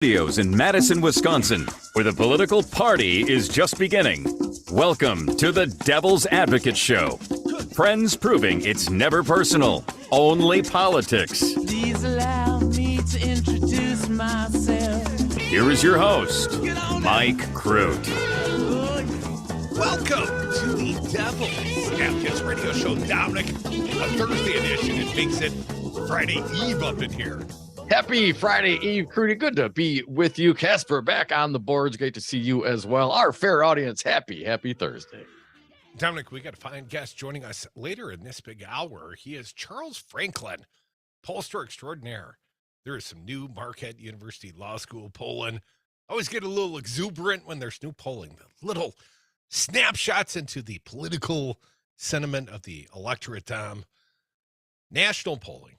Studios in Madison, Wisconsin, where the political party is just beginning. Welcome to the Devil's Advocate Show. Friends proving it's never personal, only politics. Please allow me to introduce myself. Here is your host, Mike Crute. Welcome to the Devil's Advocates Radio Show, Dominic. A Thursday edition. It makes it Friday Eve up in here. Happy Friday Eve, Crudy. Good to be with you. Casper back on the boards. Great to see you as well. Our fair audience, happy Thursday. Dominic, we got a fine guest joining us later in this big hour. He is Charles Franklin, pollster extraordinaire. There is some new Marquette University Law School polling. Always get a little exuberant when there's new polling. The little snapshots into the political sentiment of the electorate. National polling.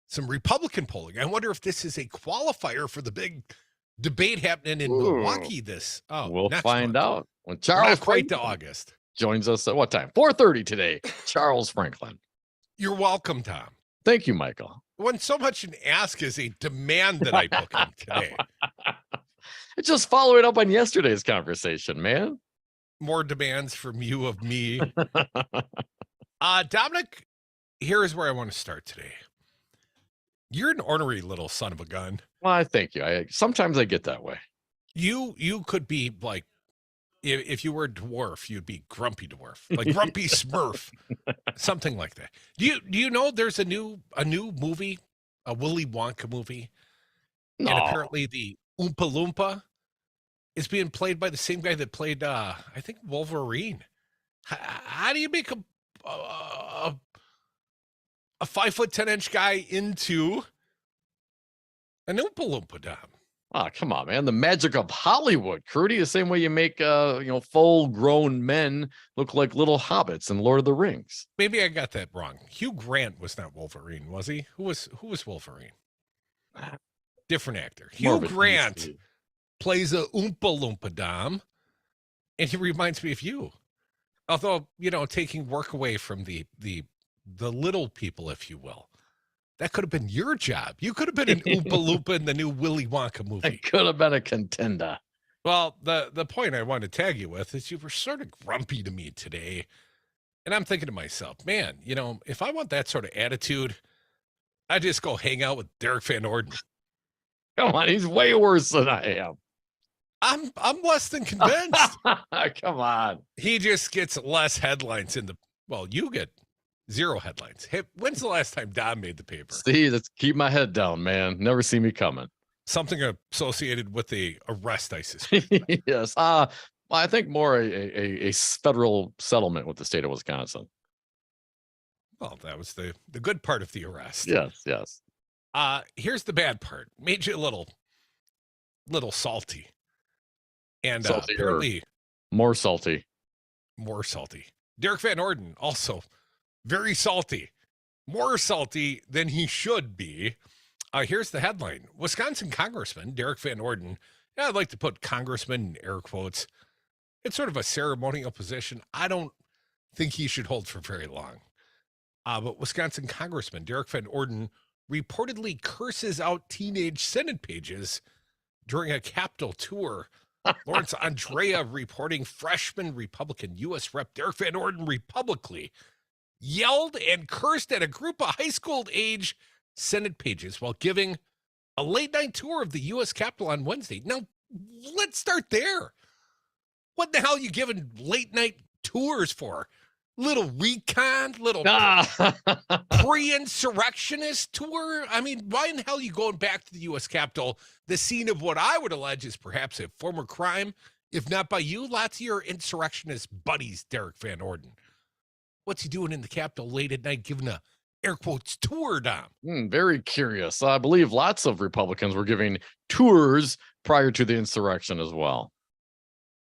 Some Republican polling. I wonder if this is a qualifier for the big debate happening in Milwaukee We'll find out when Charles quite to August joins us at what time? 4:30 today. Charles Franklin. You're welcome, Tom. Thank you, Michael. When so much an ask is a demand that I book him today. It's just following up on yesterday's conversation, man. More demands from you of me. Dominic, here is where I want to start today. You're an ornery little son of a gun. Well, thank you. Sometimes I get that way. You could be like, if you were a dwarf, you'd be Grumpy Dwarf, like Grumpy Smurf, something like that. Do you know there's a new movie, a Willy Wonka movie, No. and apparently the Oompa Loompa is being played by the same guy that played, I think, Wolverine. How do you make a 5'10" guy into an Oompa Loompa, Dom? Oh, come on, man. The magic of Hollywood, Crudy. The same way you make full-grown men look like little hobbits in Lord of the Rings. Maybe I got that wrong. Hugh Grant was not Wolverine, was he? Who was Wolverine? Different actor. Hugh Grant plays a Oompa Loompa, Dom, and he reminds me of you. Although, taking work away from the little people, if you will. That could have been your job. You could have been an Oompa Loompa in the new Willy Wonka movie. It could have been a contender. Well, the point I wanted to tag you with is you were sort of grumpy to me today. And I'm thinking to myself, man, if I want that sort of attitude, I just go hang out with Derek Van Orden. Come on, he's way worse than I am. I'm less than convinced. Come on. He just gets less headlines you get zero headlines. Hey, when's the last time Dom made the paper? See, let's keep my head down, man. Never see me coming. Something associated with the arrest, I suspect. Yes. Well, I think more a federal settlement with the state of Wisconsin. Well, that was the good part of the arrest. Yes. Here's the bad part. Made you a little salty. And Salty, apparently more salty. Derek Van Orden also very salty, more salty than he should be. Here's the headline. Wisconsin Congressman Derek Van Orden, I'd like to put congressman in air quotes. It's sort of a ceremonial position. I don't think he should hold for very long. But Wisconsin Congressman Derek Van Orden reportedly curses out teenage Senate pages during a Capitol tour. Lawrence Andrea reporting freshman Republican U.S. Rep Derek Van Orden republicly yelled and cursed at a group of high school age Senate pages while giving a late night tour of the U.S. Capitol on Wednesday. Now, let's start there. What the hell are you giving late night tours for? Little recon, little pre-insurrectionist tour? I mean, why in the hell are you going back to the U.S. Capitol, the scene of what I would allege is perhaps a former crime, if not by you, lots of your insurrectionist buddies, Derek Van Orden. What's he doing in the Capitol late at night giving a air quotes tour, Dom? Very curious. I believe lots of Republicans were giving tours prior to the insurrection as well.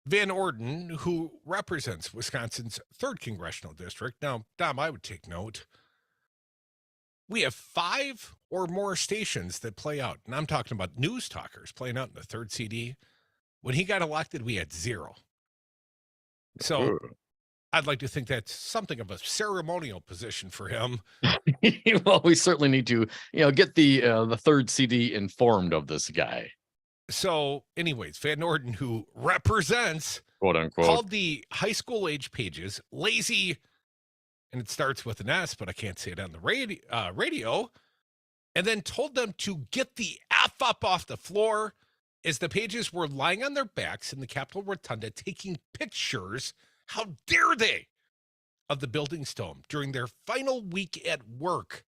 Van Orden, who represents Wisconsin's 3rd congressional district. Now, Dom, I would take note. We have 5 or more stations that play out, and I'm talking about news talkers playing out in the 3rd CD. When he got elected, we had 0. So I'd like to think that's something of a ceremonial position for him. Well, we certainly need to, get the 3rd CD informed of this guy. So, anyways, Van Orden, who represents, quote unquote, called the high school age pages lazy, and it starts with an S, but I can't say it on the radio, and then told them to get the F up off the floor as the pages were lying on their backs in the Capitol Rotunda taking pictures, how dare they, of the building's dome during their final week at work.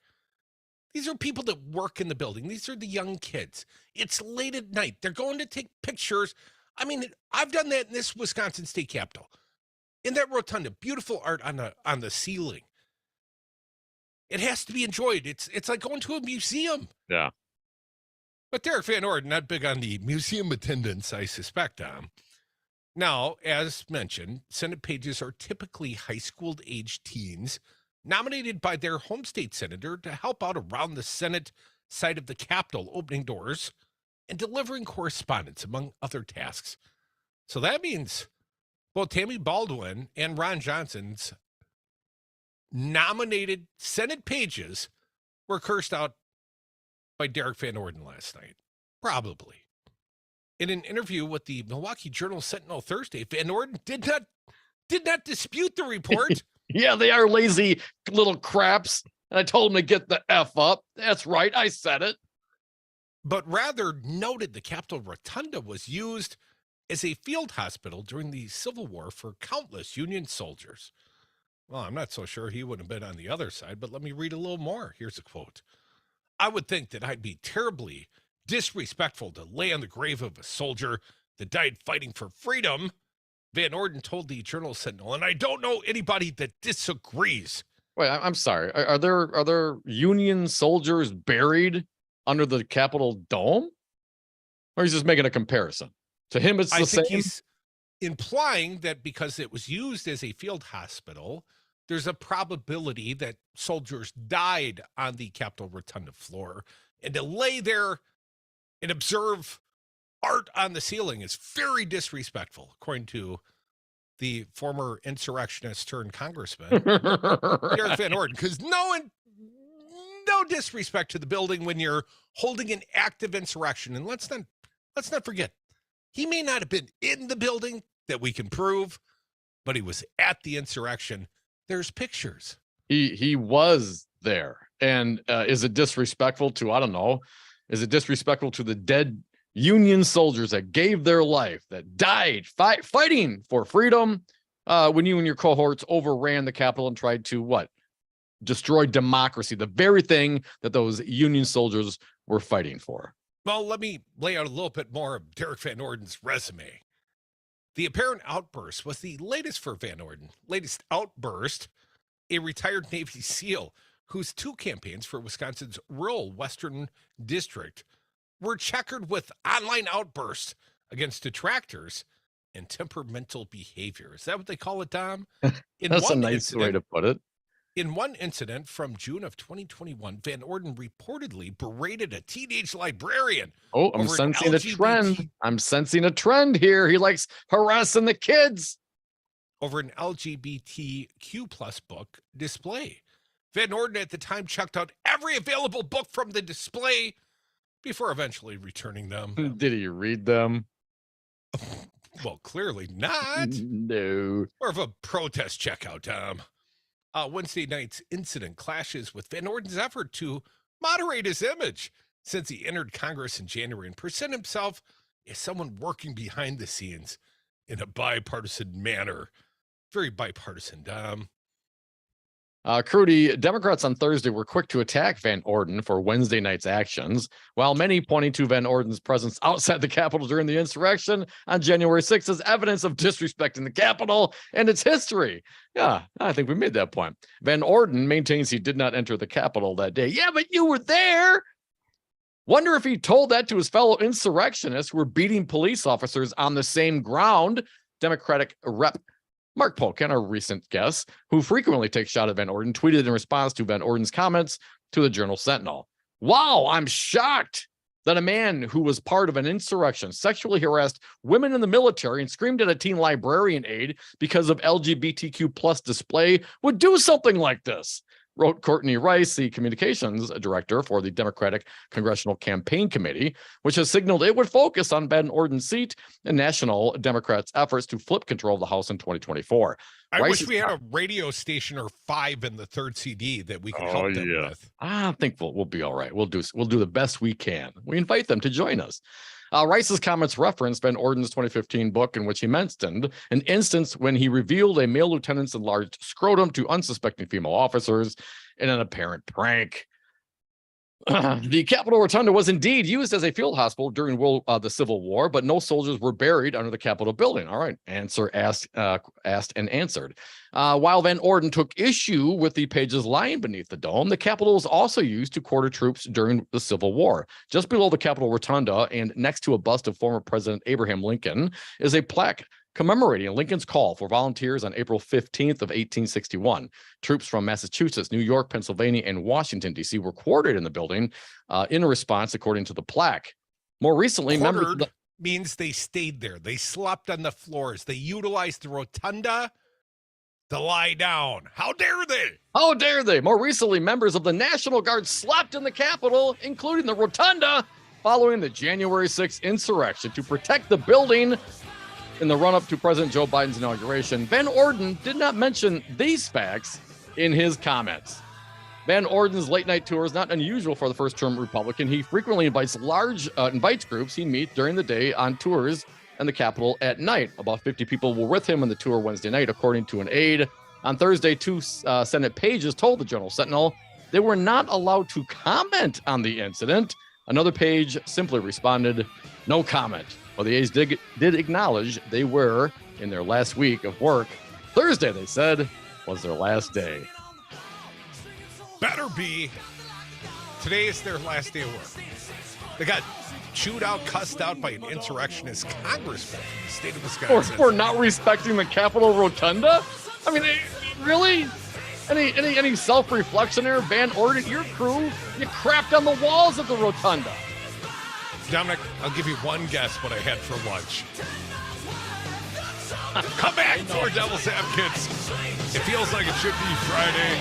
These are people that work in the building. These are the young kids. It's late at night. They're going to take pictures. I mean, I've done that in this Wisconsin State Capitol. In that rotunda, beautiful art on the ceiling. It has to be enjoyed. It's like going to a museum. Yeah. But Derek Van Orden, not big on the museum attendance, I suspect. Now, as mentioned, Senate pages are typically high school age teens nominated by their home state senator to help out around the Senate side of the Capitol, opening doors and delivering correspondence, among other tasks. So that means both Tammy Baldwin and Ron Johnson's nominated Senate pages were cursed out by Derek Van Orden last night. Probably. In an interview with the Milwaukee Journal-Sentinel Thursday, Van Orden did not dispute the report. Yeah, they are lazy little craps. And I told them to get the F up. That's right. I said it. But rather noted the Capitol Rotunda was used as a field hospital during the Civil War for countless Union soldiers. Well, I'm not so sure he would have been on the other side, but let me read a little more. Here's a quote. I would think that I'd be terribly disrespectful to lay on the grave of a soldier that died fighting for freedom, Van Orden told the Journal-Sentinel, and I don't know anybody that disagrees. Wait, I'm sorry. Are there Union soldiers buried under the Capitol dome? Or he's just making a comparison? To him, it's the same. I think he's implying that because it was used as a field hospital, there's a probability that soldiers died on the Capitol Rotunda floor, and to lay there and observe art on the ceiling is very disrespectful, according to the former insurrectionist turned congressman, Derek Van Orden, because no disrespect to the building when you're holding an active insurrection. And let's not forget, he may not have been in the building that we can prove, but he was at the insurrection. There's pictures. He was there. And is it disrespectful to, I don't know, is it disrespectful to the dead Union soldiers that gave their life, that died fighting for freedom, when you and your cohorts overran the Capitol and tried to what? Destroy democracy, the very thing that those Union soldiers were fighting for. Well, let me lay out a little bit more of Derek Van Orden's resume. The apparent outburst was the latest for Van Orden. Latest outburst, a retired Navy SEAL whose two campaigns for Wisconsin's rural Western District were checkered with online outbursts against detractors and temperamental behavior. Is that what they call it, Dom? That's a nice way to put it. In one incident from June of 2021, Van Orden reportedly berated a teenage librarian. Oh, I'm sensing a trend. I'm sensing a trend here. He likes harassing the kids. Over an LGBTQ plus book display. Van Orden at the time checked out every available book from the display before eventually returning them. Did he read them? Well, clearly not. No. More of a protest checkout, Tom. Wednesday night's incident clashes with Van Orden's effort to moderate his image since he entered Congress in January and present himself as someone working behind the scenes in a bipartisan manner. Very bipartisan, Dom. Crudy, Democrats on Thursday were quick to attack Van Orden for Wednesday night's actions, while many pointing to Van Orden's presence outside the Capitol during the insurrection on January 6th as evidence of disrespecting the Capitol and its history. Yeah, I think we made that point. Van Orden maintains he did not enter the Capitol that day. Yeah, but you were there. Wonder if he told that to his fellow insurrectionists who were beating police officers on the same ground. Democratic Rep. Mark Polkin, our recent guest, who frequently takes shot at Van Orden, tweeted in response to Van Orden's comments to the Journal-Sentinel. Wow, I'm shocked that a man who was part of an insurrection sexually harassed women in the military and screamed at a teen librarian aide because of LGBTQ plus display would do something like this. wrote Courtney Rice, the communications director for the Democratic Congressional Campaign Committee, which has signaled it would focus on Van Orden's seat and National Democrats' efforts to flip control of the House in 2024. I wish we had a radio station or 5 in the third CD that we could help them with. I think we'll be all right. We'll do the best we can. We invite them to join us. Rice's comments referenced Van Orden's 2015 book, in which he mentioned an instance when he revealed a male lieutenant's enlarged scrotum to unsuspecting female officers in an apparent prank. The Capitol Rotunda was indeed used as a field hospital during the Civil War, but no soldiers were buried under the Capitol building. All right, answer asked and answered. While Van Orden took issue with the pages lying beneath the dome, the Capitol was also used to quarter troops during the Civil War. Just below the Capitol Rotunda and next to a bust of former President Abraham Lincoln is a plaque commemorating Lincoln's call for volunteers on April 15th of 1861. Troops from Massachusetts, New York, Pennsylvania, and Washington, D.C. were quartered in the building in response, according to the plaque. More recently, quartered means they stayed there. They slept on the floors. They utilized the rotunda to lie down. How dare they? How dare they? More recently, members of the National Guard slept in the Capitol, including the rotunda, following the January 6th insurrection to protect the building. In the run-up to President Joe Biden's inauguration, Van Orden did not mention these facts in his comments. Van Orden's late-night tour is not unusual for the first-term Republican. He frequently invites groups he meets during the day on tours and the Capitol at night. About 50 people were with him on the tour Wednesday night, according to an aide. On Thursday, 2 Senate pages told the Journal Sentinel they were not allowed to comment on the incident. Another page simply responded, no comment. Well, the aides did acknowledge they were in their last week of work. Thursday, they said, was their last day. Better be. Today is their last day of work. They got chewed out, cussed out by an insurrectionist congressman from the state of Wisconsin. For not respecting the Capitol Rotunda? I mean, really? Any self-reflection there? Van Orden, your crew, you crapped on the walls of the Rotunda. Dominic, I'll give you one guess what I had for lunch. Come back for Devil's Advocates. It feels like it should be Friday.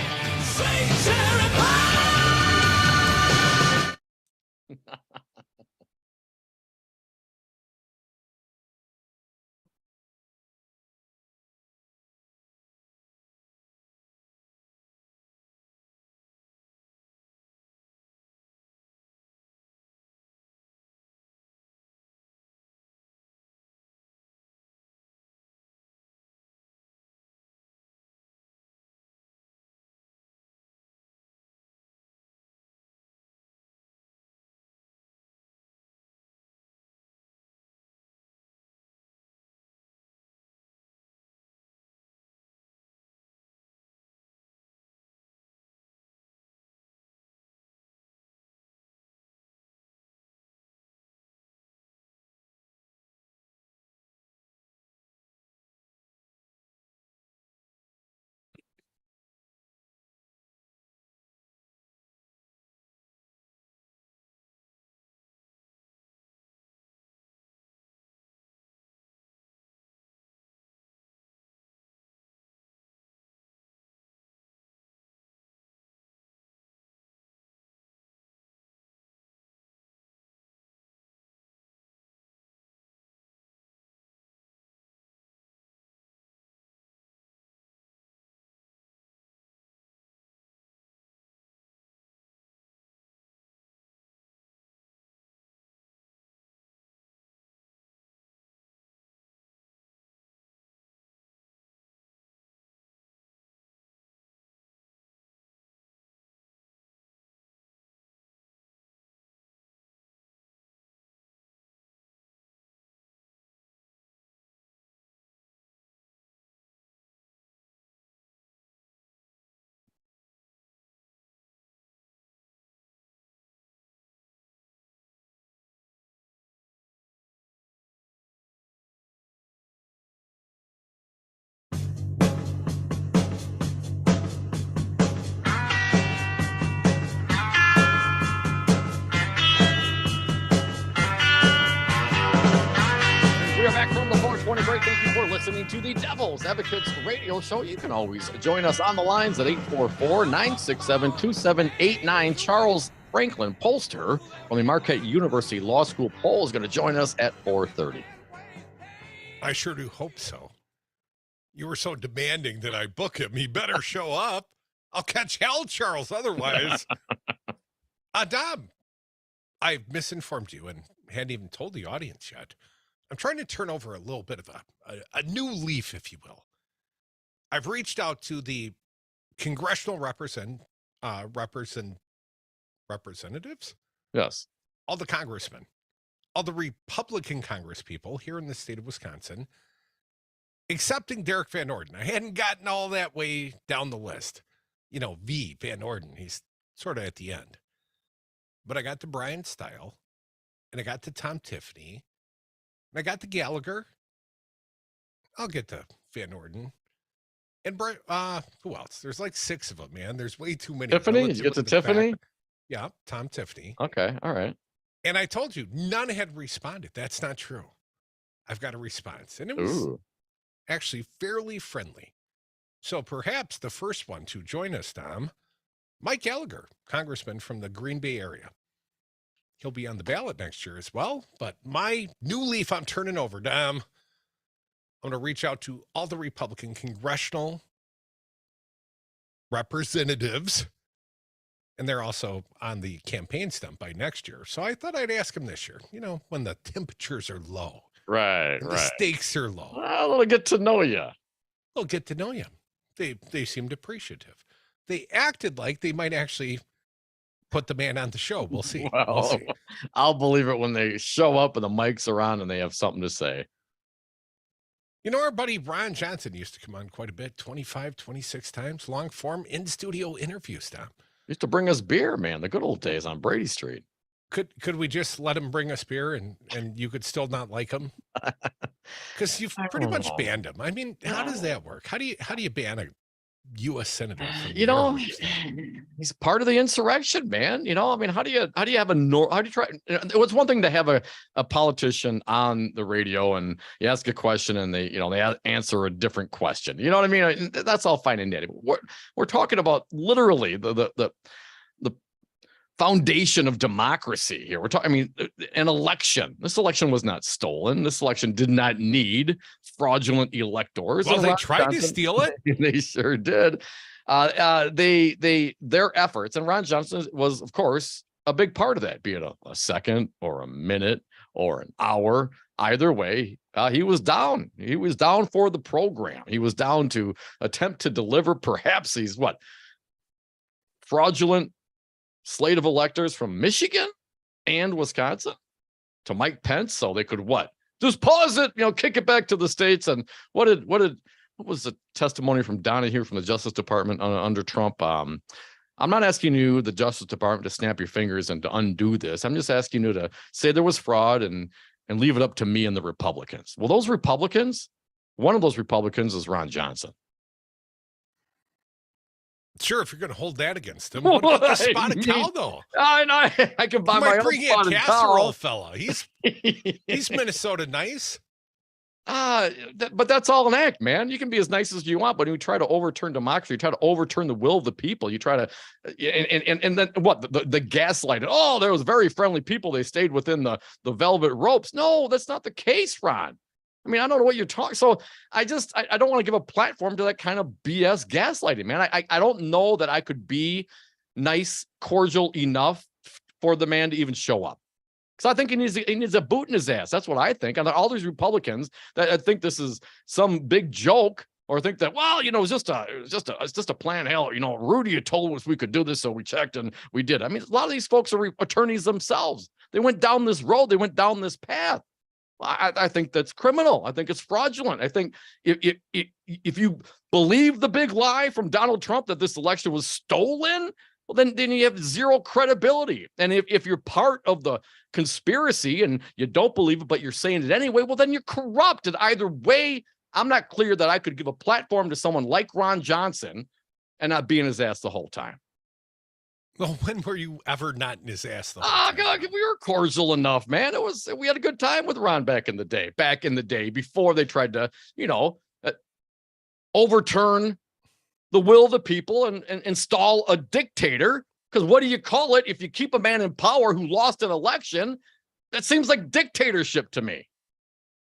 420 break. Thank you for listening to the Devil's Advocates Radio Show. You can always join us on the lines at 844-967-2789. Charles Franklin Polster from the Marquette University Law School poll is going to join us at 4:30. I sure do hope so. You were so demanding that I book him. He better show up. I'll catch hell, Charles, otherwise. Dom, I misinformed you and hadn't even told the audience yet. I'm trying to turn over a little bit of a new leaf, if you will. I've reached out to the congressional representatives, Yes. all the congressmen, all the Republican congresspeople here in the state of Wisconsin, excepting Derek Van Orden. I hadn't gotten all that way down the list. You know, V. Van Orden, he's sort of at the end. But I got to Brian Stile, and I got to Tom Tiffany, and I got to Gallagher. I'll get to Van Orden. And who else? There's like 6 of them, man. There's way too many. Tiffany? You get to Tiffany? Yeah, Tom Tiffany. Okay, all right. And I told you, none had responded. That's not true. I've got a response. And it was actually fairly friendly. So perhaps the first one to join us, Dom, Mike Gallagher, congressman from the Green Bay area. He'll be on the ballot next year as well. But my new leaf I'm turning over, Dom, I'm going to reach out to all the Republican congressional representatives. And they're also on the campaign stump by next year. So I thought I'd ask him this year, you know, when the temperatures are low. Right, The stakes are low. Well, they'll get to know you. They'll get to know you. They seemed appreciative. They acted like they might actually put the man on the show. We'll see. Well, We'll see. I'll believe it when they show up and the mics are on and they have something to say. You know, our buddy Ron Johnson used to come on quite a bit, 25, 26 times, long form in-studio interviews, Tom. Used to bring us beer, man. The good old days on Brady Street. Could we just let him bring us beer and you could still not like him? Because you've pretty much banned him. I mean, how does that work? How do you ban a U.S. senator? You know, he's part of the insurrection, man. You know, I mean, how do you have it was one thing to have a politician on the radio and you ask a question and they answer a different question. You know what I mean? That's all fine and dandy. We're talking about literally the foundation of democracy here. We're talking, I mean, an election. This election was not stolen. This election did not need fraudulent electors. Well, they tried to steal it. They sure did. Their efforts, and Ron Johnson was, of course, a big part of that, be it a second or a minute or an hour. Either way, he was down. He was down for the program. He was down to attempt to deliver perhaps these fraudulent slate of electors from Michigan and Wisconsin to Mike Pence, so they could just pause it, kick it back to the states. And what was the testimony from Donahue from the Justice Department under Trump? I'm not asking you, the Justice Department, to snap your fingers and to undo this. I'm just asking you to say there was fraud and leave it up to me and the Republicans. Well, those Republicans, one of those Republicans is Ron Johnson. Sure, if you're going to hold that against him. What about the spotted cow, though? I can buy my own bring in spotted casserole cow. fella. He's Minnesota nice. But that's all an act, man. You can be as nice as you want, but when you try to overturn democracy, you try to overturn the will of the people. You try to, and then the gaslight. Oh, there was very friendly people. They stayed within the velvet ropes. No, that's not the case, Ron. I mean, I don't know what you're talking. So I don't want to give a platform to that kind of BS gaslighting, man. I don't know that I could be nice, cordial enough for the man to even show up. Because I think he needs a boot in his ass. That's what I think. And all these Republicans that think this is some big joke or think that, it's just a plan. Hell, Rudy had told us we could do this, so we checked and we did. I mean, a lot of these folks are attorneys themselves. They went down this road. They went down this path. I think that's criminal. I think it's fraudulent. I think if you believe the big lie from Donald Trump that this election was stolen, well, then you have zero credibility. And if you're part of the conspiracy and you don't believe it, but you're saying it anyway, well, then you're corrupt. And either way, I'm not clear that I could give a platform to someone like Ron Johnson and not be in his ass the whole time. Well, when were you ever not in his ass though? God, we were cordial enough, man. We had a good time with Ron back in the day, before they tried to, overturn the will of the people and install a dictator. Because what do you call it if you keep a man in power who lost an election? That seems like dictatorship to me.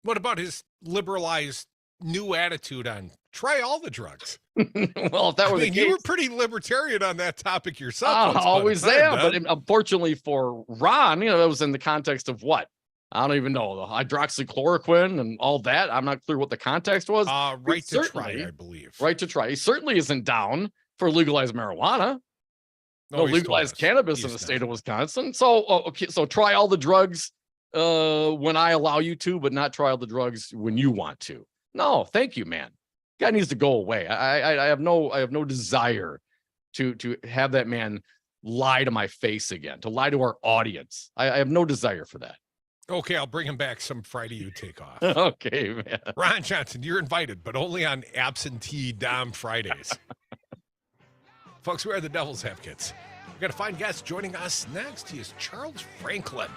What about his liberalized new attitude on try all the drugs? Well, if that were the case, you were pretty libertarian on that topic yourself. I always am. But unfortunately for Ron, it was in the context of what? I don't even know, the hydroxychloroquine and all that. I'm not clear what the context was. Right to try, I believe. Right to try. He certainly isn't down for legalized marijuana. No legalized cannabis in the state of Wisconsin. So, okay, so try all the drugs when I allow you to, but not try all the drugs when you want to. No, thank you, man. Guy needs to go away. I have no desire to have that man lie to my face again, to lie to our audience. I have no desire for that. Okay, I'll bring him back some Friday you take off. Okay, man. Ron Johnson, you're invited, but only on absentee Dom Fridays. Folks, we are the Devil's Advocates. We've got a fine guest joining us next. He is Charles Franklin.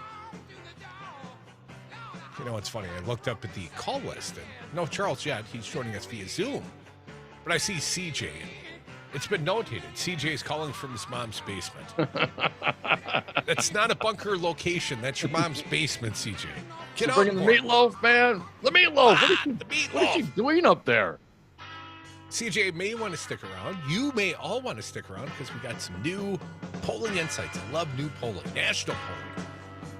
You know, it's funny. I looked up at the call list and no Charles yet. He's joining us via Zoom. But I see CJ. It's been notated. CJ is calling from his mom's basement. That's not a bunker location. That's your mom's basement, CJ. Get out. Bringing the meatloaf, man. The meatloaf. What is she doing up there? CJ may want to stick around. You may all want to stick around because we got some new polling insights. I love new polling, national polling.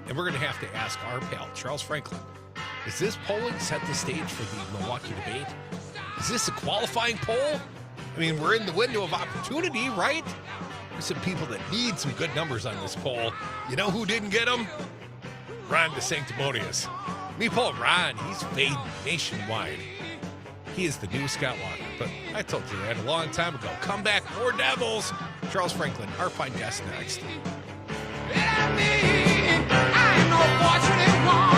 And we're going to have to ask our pal, Charles Franklin, is this polling set the stage for the Milwaukee debate? Is this a qualifying poll? I mean, we're in the window of opportunity, right? There's some people that need some good numbers on this poll. You know who didn't get them? Ron DeSanctimonious. Me poll Ron, he's fading nationwide. He is the new Scott Walker, but I told you that a long time ago. Come back, more Devils. Charles Franklin, our fine guest next. I ain't no fortunate one.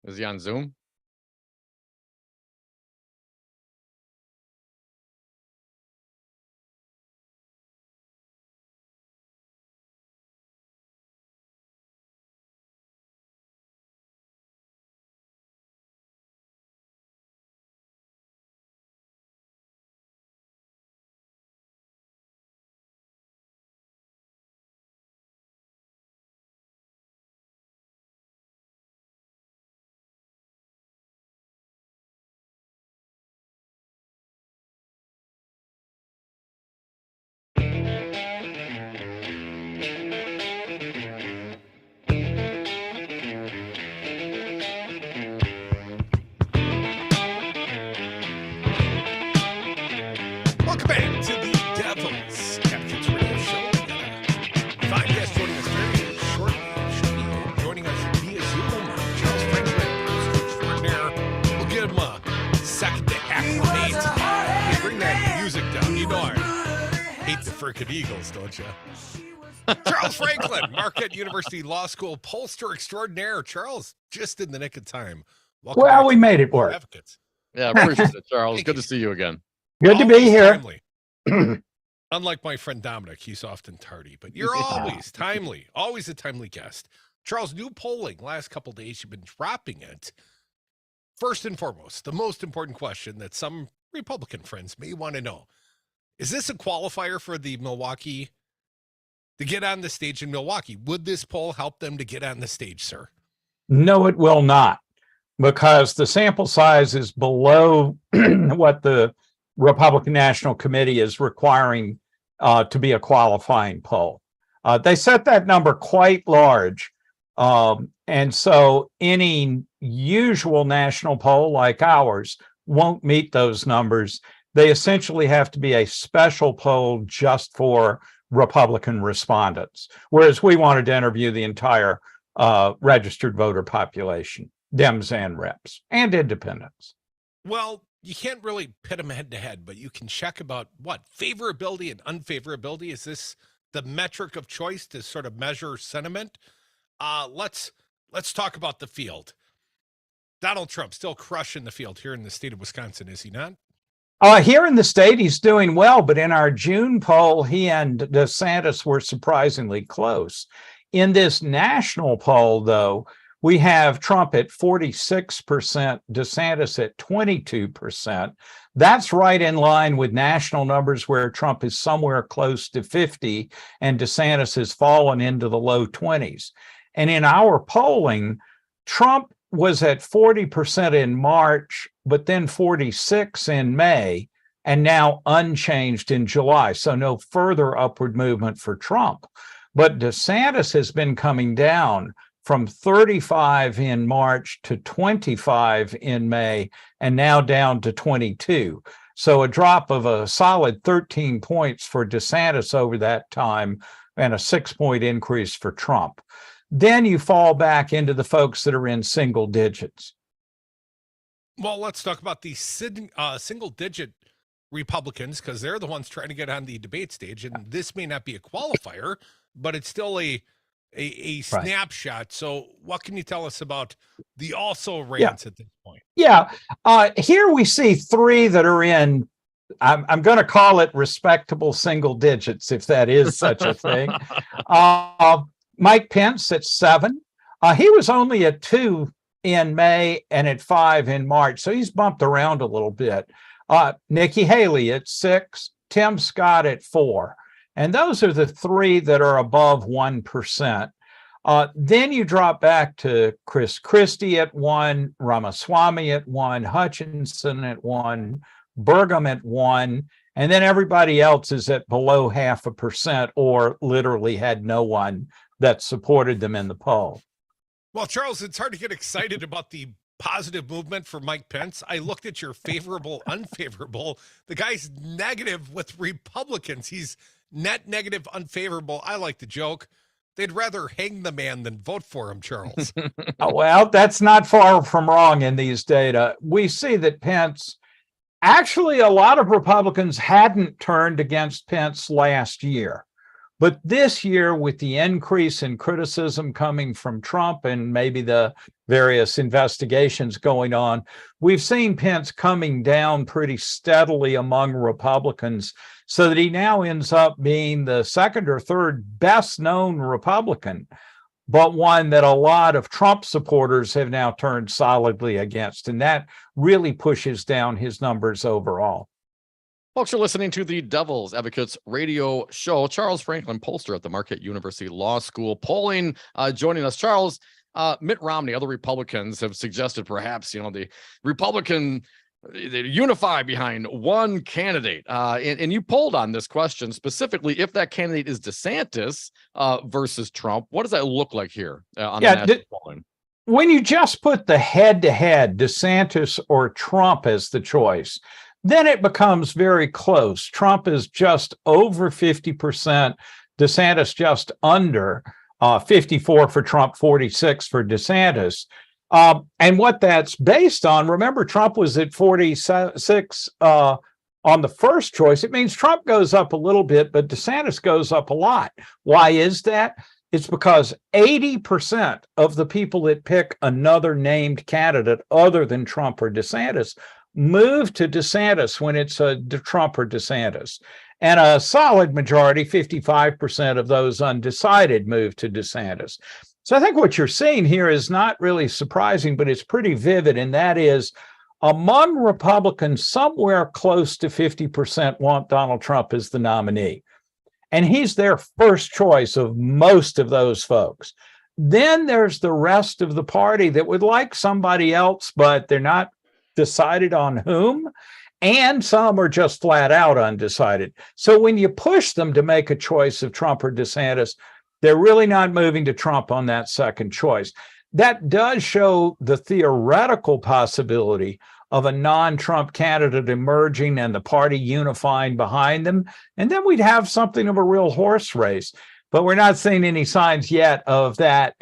Is he on Zoom? Welcome back to the Devil's Advocates Radio Show. We got a fine guest joining us very shortly. Should be joining us via Zoom. Charles Franklin, poster extraordinaire. We'll give him a second to acclimate. Hey, bring that music down. You know I hate the frickin' Eagles, don't you? Charles Franklin, Marquette University Law School pollster extraordinaire. Charles, just in the nick of time. Welcome Well, back we to made it the work. Advocates. Yeah, appreciate it, Charles. Thank Good you. to see you again. Good to be Always here. timely. Unlike my friend Dominic, he's often tardy, but you're always timely, always a timely guest. Charles, new polling last couple of days, you've been dropping it. First and foremost, the most important question that some Republican friends may want to know. Is this a qualifier for the Milwaukee to get on the stage in Milwaukee? Would this poll help them to get on the stage, sir? No, it will not, because the sample size is below what the Republican National Committee is requiring to be a qualifying poll. They set that number quite large. And so any usual national poll like ours won't meet those numbers. They essentially have to be a special poll just for Republican respondents, whereas we wanted to interview the entire registered voter population, Dems and reps and independents. Well, you can't really pit them head to head, but you can check about what favorability and unfavorability. Is this the metric of choice to sort of measure sentiment? Let's talk about the field. Donald Trump still crushing the field here in the state of Wisconsin, is he not? Here in the state, he's doing well, but in our June poll, he and DeSantis were surprisingly close. In this national poll, though, we have Trump at 46%, DeSantis at 22%. That's right in line with national numbers where Trump is somewhere close to 50 and DeSantis has fallen into the low 20s. And in our polling, Trump was at 40% in March, but then 46 in May, and now unchanged in July. So no further upward movement for Trump. But DeSantis has been coming down from 35 in March to 25 in May, and now down to 22. So a drop of a solid 13 points for DeSantis over that time, and a 6-point increase for Trump. Then you fall back into the folks that are in single digits. Well, let's talk about the single digit Republicans, because they're the ones trying to get on the debate stage. And this may not be a qualifier, but it's still a snapshot. So what can you tell us about the also rants at this point? Yeah, here we see three that are in, I'm going to call it respectable single digits, if that is such a thing. Mike Pence at 7. He was only at 2 in May and at 5 in March, so he's bumped around a little bit. Nikki Haley at 6, Tim Scott at 4. And those are the three that are above 1%. Then you drop back to Chris Christie at 1, Ramaswamy at 1, Hutchinson at 1, Burgum at 1, and then everybody else is at below 0.5% or literally had no one that supported them in the poll. Well, Charles, it's hard to get excited about the positive movement for Mike Pence. I looked at your favorable, unfavorable. The guy's negative with Republicans. He's net negative, unfavorable. I like the joke. They'd rather hang the man than vote for him, Charles. Well, that's not far from wrong in these data. We see that Pence, actually, a lot of Republicans hadn't turned against Pence last year, But this year, with the increase in criticism coming from Trump and maybe the various investigations going on, we've seen Pence coming down pretty steadily among Republicans, so that he now ends up being the second or third best known Republican, but one that a lot of Trump supporters have now turned solidly against. And that really pushes down his numbers overall. Folks, you're listening to the Devil's Advocates radio show. Charles Franklin, pollster at the Marquette University Law School, polling, joining us. Charles, Mitt Romney, other Republicans have suggested perhaps, the Republican they unify behind one candidate. And you polled on this question specifically, if that candidate is DeSantis versus Trump. What does that look like here on the national polling? When you just put the head-to-head, DeSantis or Trump as the choice, then it becomes very close. Trump is just over 50%, DeSantis just under 54 for Trump, 46 for DeSantis. And what that's based on, remember, Trump was at 46 on the first choice. It means Trump goes up a little bit, but DeSantis goes up a lot. Why is that? It's because 80% of the people that pick another named candidate other than Trump or DeSantis move to DeSantis when it's a Trump or DeSantis. And a solid majority, 55% of those undecided, move to DeSantis. So I think what you're seeing here is not really surprising, but it's pretty vivid. And that is, among Republicans, somewhere close to 50% want Donald Trump as the nominee. And he's their first choice of most of those folks. Then there's the rest of the party that would like somebody else, but they're not decided on whom. And some are just flat out undecided. So when you push them to make a choice of Trump or DeSantis, they're really not moving to Trump on that second choice. That does show the theoretical possibility of a non-Trump candidate emerging and the party unifying behind them. And then we'd have something of a real horse race. But we're not seeing any signs yet of that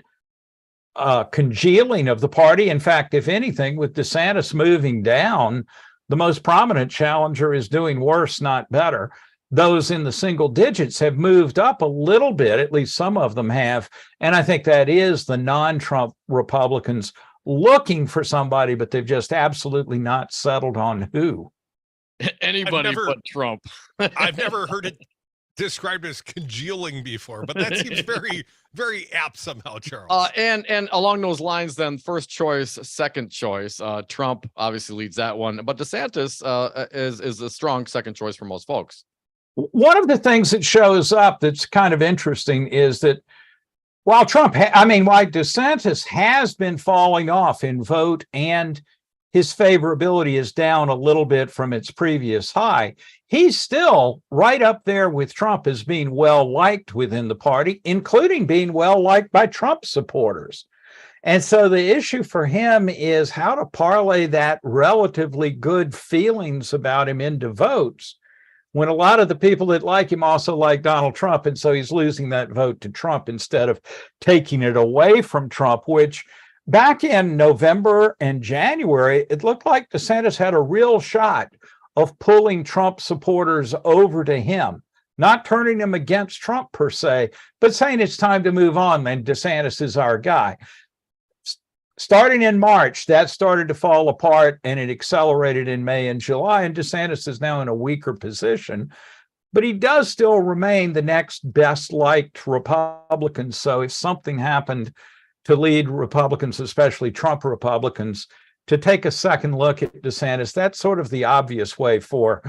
congealing of the party. In fact, if anything, with DeSantis moving down, the most prominent challenger is doing worse, not better. Those in the single digits have moved up a little bit, at least some of them have. And I think that is the non-Trump Republicans looking for somebody, but they've just absolutely not settled on who. Anybody but Trump. I've never heard it described as congealing before, but that seems very, very apt somehow, Charles. And along those lines, then, first choice, second choice. Trump obviously leads that one, but DeSantis is a strong second choice for most folks. One of the things that shows up that's kind of interesting is that while DeSantis has been falling off in vote and his favorability is down a little bit from its previous high, he's still right up there with Trump as being well liked within the party, including being well liked by Trump supporters. And so the issue for him is how to parlay that relatively good feelings about him into votes, when a lot of the people that like him also like Donald Trump. And so he's losing that vote to Trump instead of taking it away from Trump, which back in November and January, it looked like DeSantis had a real shot of pulling Trump supporters over to him, not turning them against Trump per se, but saying it's time to move on, and DeSantis is our guy. Starting in March, that started to fall apart, and it accelerated in May and July, and DeSantis is now in a weaker position. But he does still remain the next best liked Republican. So if something happened to lead Republicans, especially Trump Republicans, to take a second look at DeSantis, that's sort of the obvious way for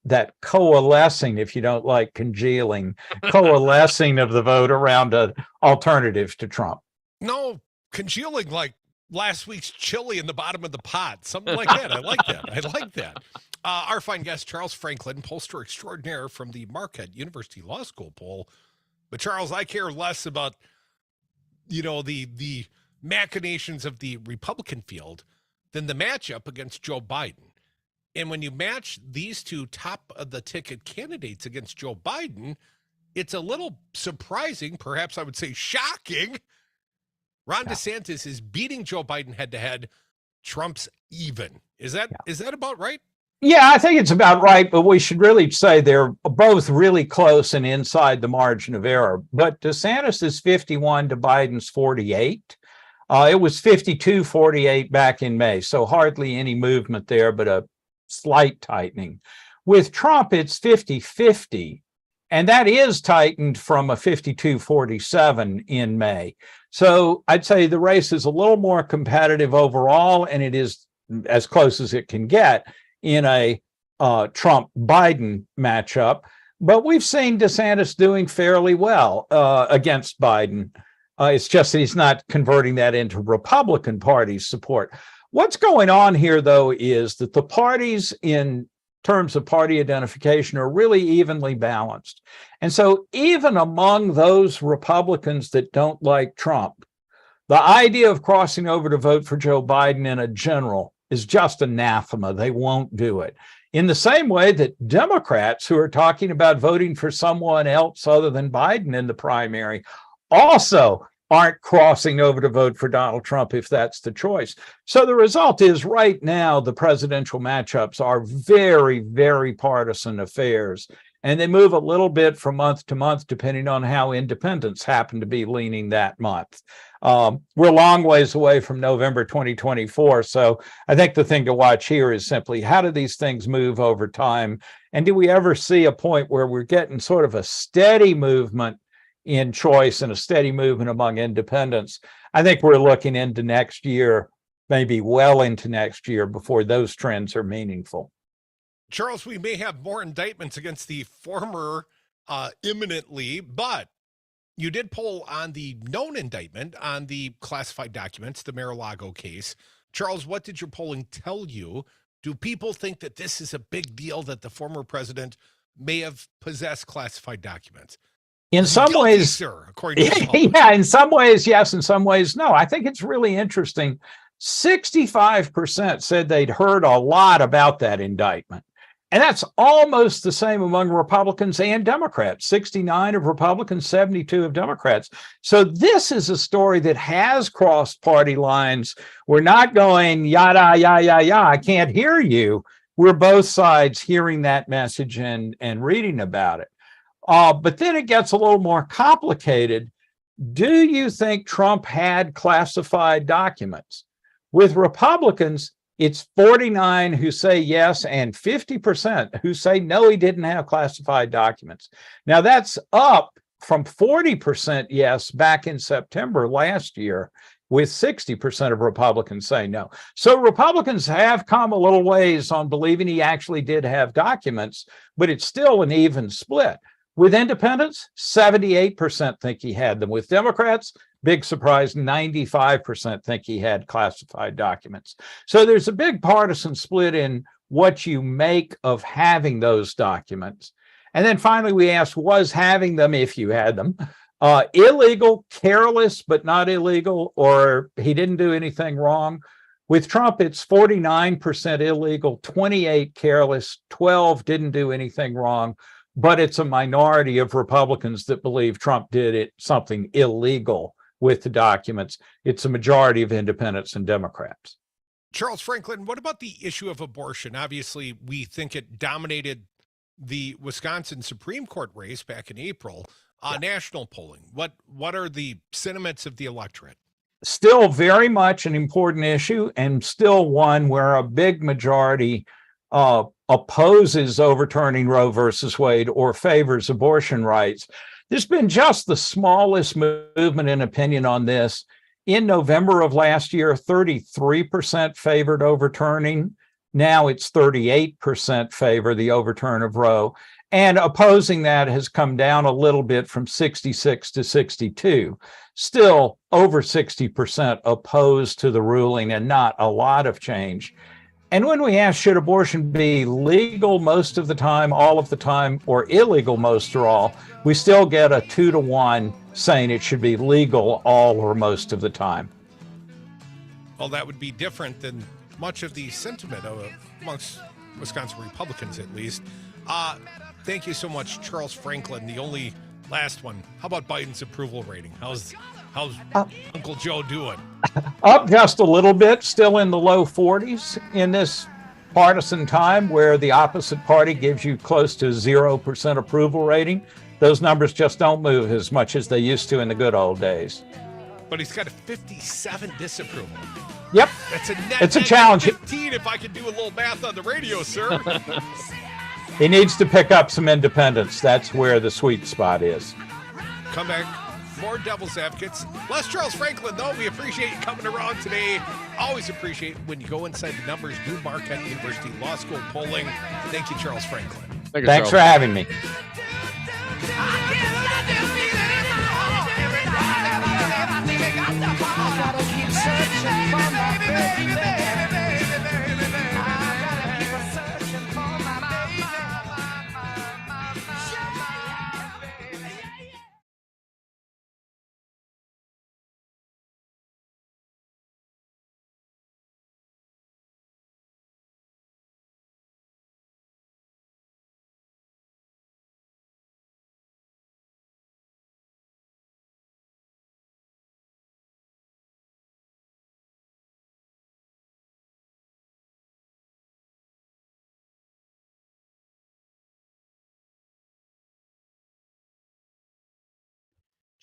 that coalescing, if you don't like congealing, coalescing of the vote around an alternative to Trump. No, congealing like last week's chili in the bottom of the pot, something like that. I like that. Our fine guest, Charles Franklin, pollster extraordinaire from the Marquette University Law School poll. But Charles, I care less about, the machinations of the Republican field than the matchup against Joe Biden. And when you match these two top of the ticket candidates against Joe Biden, it's a little surprising, perhaps I would say shocking. Ron DeSantis is beating Joe Biden head to head. Trump's even. Is that about right? Yeah, I think it's about right, but we should really say they're both really close and inside the margin of error. But DeSantis is 51 to Biden's 48. It was 52-48 back in May, so hardly any movement there, but a slight tightening. With Trump, it's 50-50, and that is tightened from a 52-47 in May. So I'd say the race is a little more competitive overall, and it is as close as it can get in a Trump-Biden matchup. But we've seen DeSantis doing fairly well against Biden. It's just that he's not converting that into Republican Party support. What's going on here, though, is that the parties in terms of party identification are really evenly balanced. And so even among those Republicans that don't like Trump, the idea of crossing over to vote for Joe Biden in a general is just anathema. They won't do it. In the same way that Democrats who are talking about voting for someone else other than Biden in the primary also aren't crossing over to vote for Donald Trump if that's the choice. So the result is right now, the presidential matchups are very, very partisan affairs. And they move a little bit from month to month, depending on how independents happen to be leaning that month. We're a long ways away from November 2024. So I think the thing to watch here is simply how do these things move over time? And do we ever see a point where we're getting sort of a steady movement in choice and a steady movement among independents? I think we're looking into next year, maybe well into next year, before those trends are meaningful. Charles, we may have more indictments against the former imminently, but you did poll on the known indictment on the classified documents, the Mar-a-Lago case. Charles, what did your polling tell you? Do people think that this is a big deal, that the former president may have possessed classified documents? In some Guilty, ways, sir, according to yeah, in some ways, yes, in some ways, no. I think it's really interesting. 65% said they'd heard a lot about that indictment. And that's almost the same among Republicans and Democrats. 69 of Republicans, 72 of Democrats. So this is a story that has crossed party lines. We're not going yada, yada, yada, I can't hear you. We're both sides hearing that message and reading about it. But then it gets a little more complicated. Do you think Trump had classified documents? With Republicans, it's 49 who say yes and 50% who say no, he didn't have classified documents. Now that's up from 40% yes back in September last year, with 60% of Republicans saying no. So Republicans have come a little ways on believing he actually did have documents, but it's still an even split. With independents, 78% think he had them. With Democrats, big surprise, 95% think he had classified documents. So there's a big partisan split in what you make of having those documents. And then finally, we asked, was having them, if you had them, illegal, careless, but not illegal, or he didn't do anything wrong? With Trump, it's 49% illegal, 28 careless, 12 didn't do anything wrong. But it's a minority of Republicans that believe Trump did something illegal with the documents. It's a majority of independents and Democrats. Charles Franklin, what about the issue of abortion? Obviously, we think it dominated the Wisconsin Supreme Court race back in April. National polling, what are the sentiments of the electorate? Still very much an important issue, and still one where a big majority opposes overturning Roe versus Wade or favors abortion rights. There's been just the smallest movement in opinion on this. In November of last year, 33% favored overturning. Now it's 38% favor the overturn of Roe. And opposing that has come down a little bit from 66 to 62. Still over 60% opposed to the ruling, and not a lot of change. And when we ask, should abortion be legal most of the time, all of the time, or illegal most or all, we still get a 2-to-1 saying it should be legal all or most of the time. Well, that would be different than much of the sentiment amongst Wisconsin Republicans, at least. Thank you so much, Charles Franklin. The only last one. How about Biden's approval rating? How's Uncle Joe doing? Up just a little bit, still in the low 40s in this partisan time where the opposite party gives you close to 0% approval rating, those numbers just don't move as much as they used to in the good old days. But he's got a 57 disapproval. Yep. That's a net It's a challenge. 15 if I can do a little math on the radio, sir. He needs to pick up some independence. That's where the sweet spot is. Come back. More Devil's Advocates. Less Charles Franklin, though. We appreciate you coming around today. Always appreciate when you go inside the numbers. New Marquette University Law School polling. Thank you, Charles Franklin. Thanks for having me.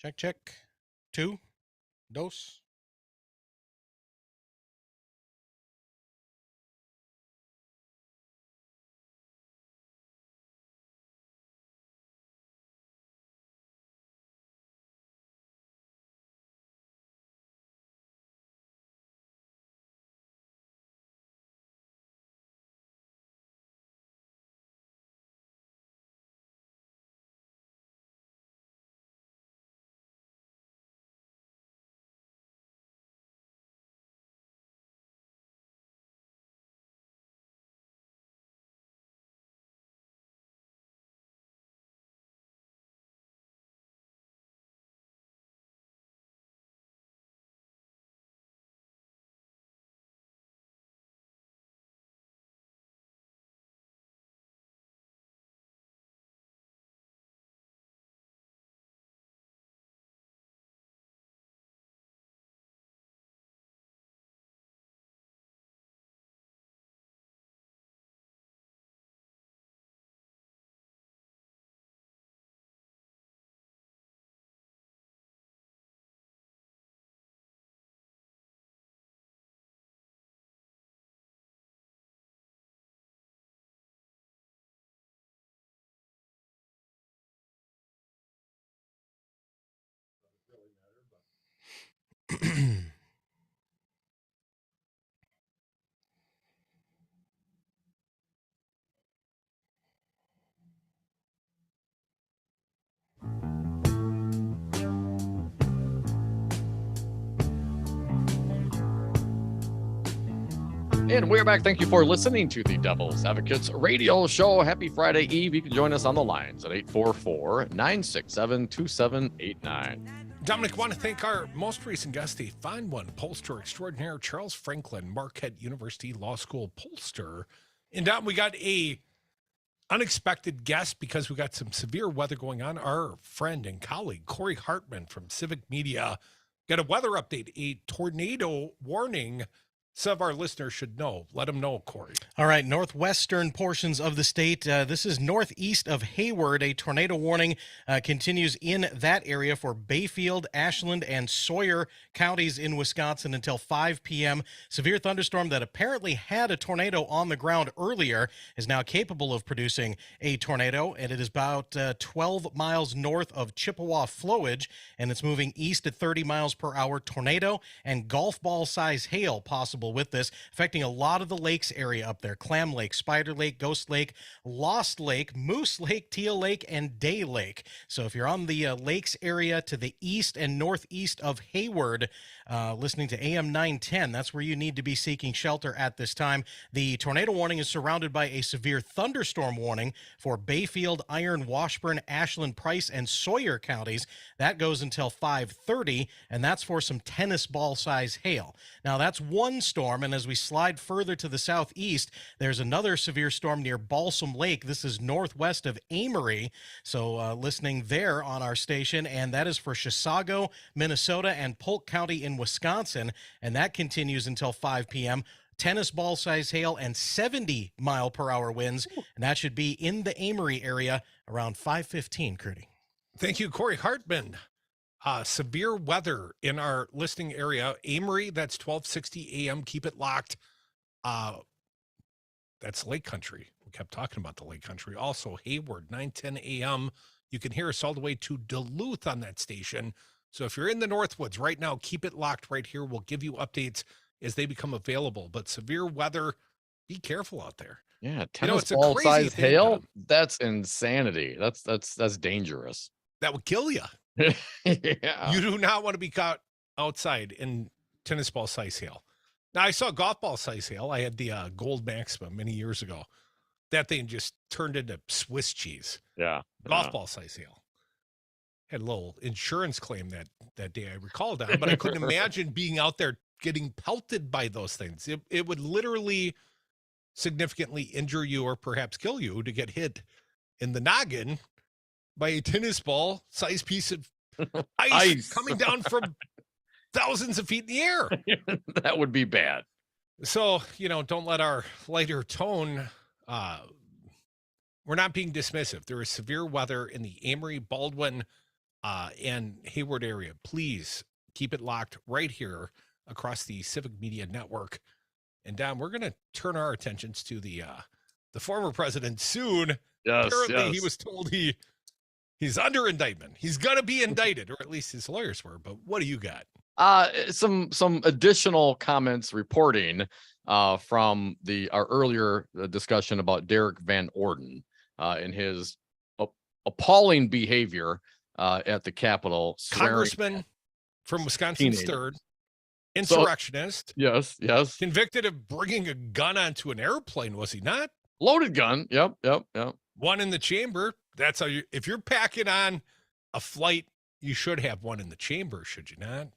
Check, check. 2. Dose. And we're back. Thank you for listening to the Devil's Advocates radio show. Happy Friday Eve. You can join us on the lines at 844-967-2789. Dominic, want to thank our most recent guest, the fine one, pollster extraordinaire, Charles Franklin, Marquette University Law School pollster. And Dom, we got a unexpected guest because we got some severe weather going on. Our friend and colleague, Corey Hartman from Civic Media, got a weather update, a tornado warning. Some of our listeners should know. Let them know, Corey. All right, northwestern portions of the state. This is northeast of Hayward. A tornado warning continues in that area for Bayfield, Ashland, and Sawyer counties in Wisconsin until 5 p.m. Severe thunderstorm that apparently had a tornado on the ground earlier is now capable of producing a tornado, and it is about 12 miles north of Chippewa Flowage, and it's moving east at 30 miles per hour. Tornado and golf ball size hail possible with this, affecting a lot of the lakes area up there. Clam Lake, Spider Lake, Ghost Lake, Lost Lake, Moose Lake, Teal Lake, and Day Lake. So if you're on the lakes area to the east and northeast of Hayward, listening to AM 910, that's where you need to be seeking shelter at this time. The tornado warning is surrounded by a severe thunderstorm warning for Bayfield, Iron, Washburn, Ashland, Price, and Sawyer counties. That goes until 5:30, and that's for some tennis ball size hail. Now, that's one storm, and as we slide further to the southeast, there's another severe storm near Balsam Lake. This is northwest of Amory, so listening there on our station, and that is for Chisago, Minnesota, and Polk County in Wisconsin, and that continues until 5 p.m. tennis ball size hail, and 70-mile-per-hour winds. And that should be in the Amory area around 5:15, Crudy. Thank you, Corey Hartman. Severe weather in our listening area. Amory, that's 1260 a.m. Keep it locked. That's Lake Country. We kept talking about the Lake Country. Also, Hayward, 910 a.m. You can hear us all the way to Duluth on that station. So if you're in the Northwoods right now, keep it locked right here. We'll give you updates as they become available. But severe weather, be careful out there. Yeah, tennis it's a ball crazy size thing, hail. Tom. That's insanity. That's dangerous. That would kill you. Yeah. You do not want to be caught outside in tennis ball size hail. Now, I saw golf ball size hail. I had the Gold Maxima many years ago. That thing just turned into Swiss cheese. Yeah. Golf ball size hail. Had a little insurance claim that day I recalled on, but I couldn't imagine being out there getting pelted by those things. It would literally significantly injure you or perhaps kill you to get hit in the noggin by a tennis ball size piece of ice coming down from thousands of feet in the air. That would be bad. So, don't let our lighter tone, we're not being dismissive. There is severe weather in the Amory, Baldwin, and Hayward area. Please keep it locked right here across the Civic Media Network. And Don, we're going to turn our attentions to the former president soon. Yes, Apparently he was told he's under indictment. He's going to be indicted, or at least his lawyers were. But what do you got? Some additional comments reporting from our earlier discussion about Derek Van Orden and his appalling behavior at the Capitol. Congressman from Wisconsin's third, insurrectionist. So, yes. Convicted of bringing a gun onto an airplane, was he not? Loaded gun. Yep. One in the chamber. That's how if you're packing on a flight, you should have one in the chamber, should you not?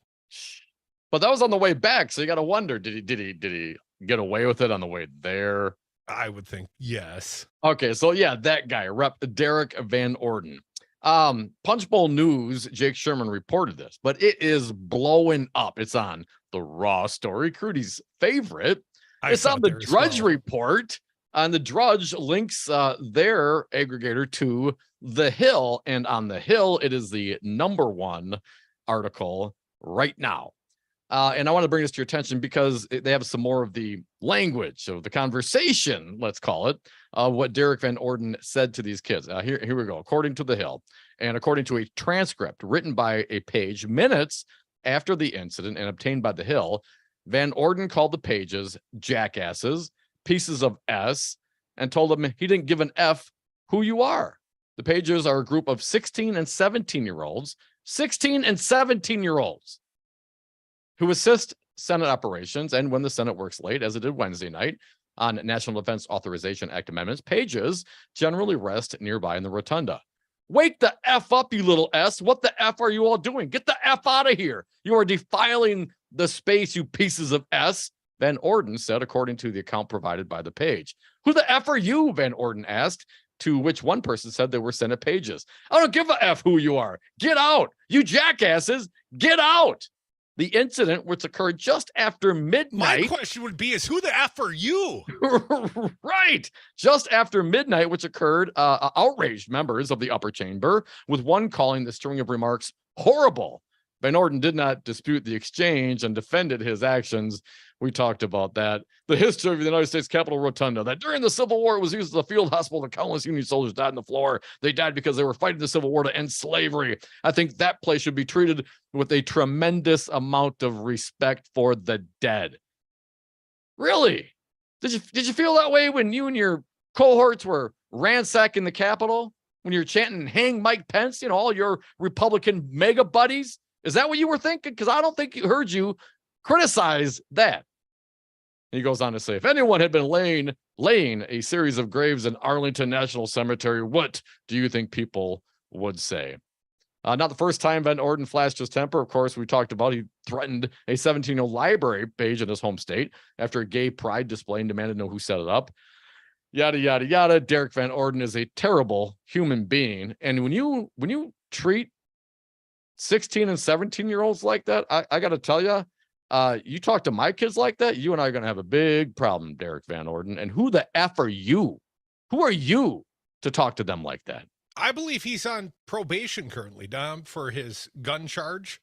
But that was on the way back, so you got to wonder, did he get away with it on the way there? I would think yes. Okay, so yeah, that guy, Rep. Derek Van Orden. Punchbowl News, Jake Sherman reported this, but it is blowing up. It's on the Raw Story, Crudy's favorite. It's on the Drudge Report, and the Drudge links their aggregator to The Hill, and on The Hill, it is the #1 article right now. And I want to bring this to your attention because they have some more of the language of the conversation, let's call it, what Derek Van Orden said to these kids. Here we go. According to The Hill, and according to a transcript written by a page minutes after the incident and obtained by The Hill, Van Orden called the pages jackasses, pieces of S, and told them he didn't give an F who you are. The pages are a group of 16 and 17-year-olds, 16 and 17-year-olds who assist Senate operations. And when the Senate works late, as it did Wednesday night, on National Defense Authorization Act amendments, pages generally rest nearby in the rotunda. Wake the F up, you little S. What the F are you all doing? Get the F out of here. You are defiling the space, you pieces of S, Van Orden said, according to the account provided by the page. Who the F are you? Van Orden asked, to which one person said they were Senate pages. I don't give a F who you are. Get out. You jackasses, get out. The incident, which occurred just after midnight. My question would be, is who the F are you? Right. Just after midnight, which occurred, outraged members of the upper chamber, with one calling the string of remarks horrible. Van Orden did not dispute the exchange and defended his actions. We talked about that. The history of the United States Capitol Rotunda, that during the Civil War, it was used as a field hospital. The countless Union soldiers died on the floor. They died because they were fighting the Civil War to end slavery. I think that place should be treated with a tremendous amount of respect for the dead. Really? Did you feel that way when you and your cohorts were ransacking the Capitol? When you're chanting, hang Mike Pence, all your Republican mega buddies? Is that what you were thinking? Because I don't think you heard you criticize that. And he goes on to say, if anyone had been laying a series of graves in Arlington National Cemetery, what do you think people would say? Not the first time Van Orden flashed his temper. Of course, we talked about he threatened a 17-year-old library page in his home state after a gay pride display and demanded to know who set it up. Yada, yada, yada. Derek Van Orden is a terrible human being. And when you treat 16 and 17-year-olds like that, I got to tell you, You talk to my kids like that, you and I are going to have a big problem, Derek Van Orden. And who the F are you? Who are you to talk to them like that? I believe he's on probation currently, Dom, for his gun charge.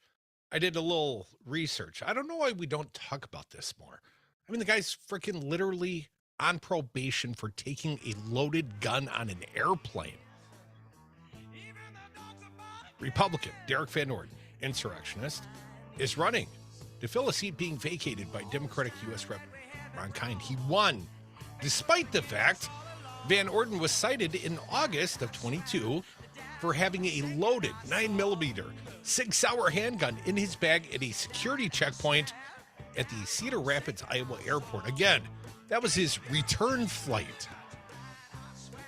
I did a little research. I don't know why we don't talk about this more. I mean, the guy's freaking literally on probation for taking a loaded gun on an airplane. Republican Derek Van Orden, insurrectionist, is running to fill a seat being vacated by Democratic U.S. Rep. Ron Kind. He won, despite the fact Van Orden was cited in August of 22 for having a loaded 9mm Sig Sauer handgun in his bag at a security checkpoint at the Cedar Rapids, Iowa airport. Again, that was his return flight.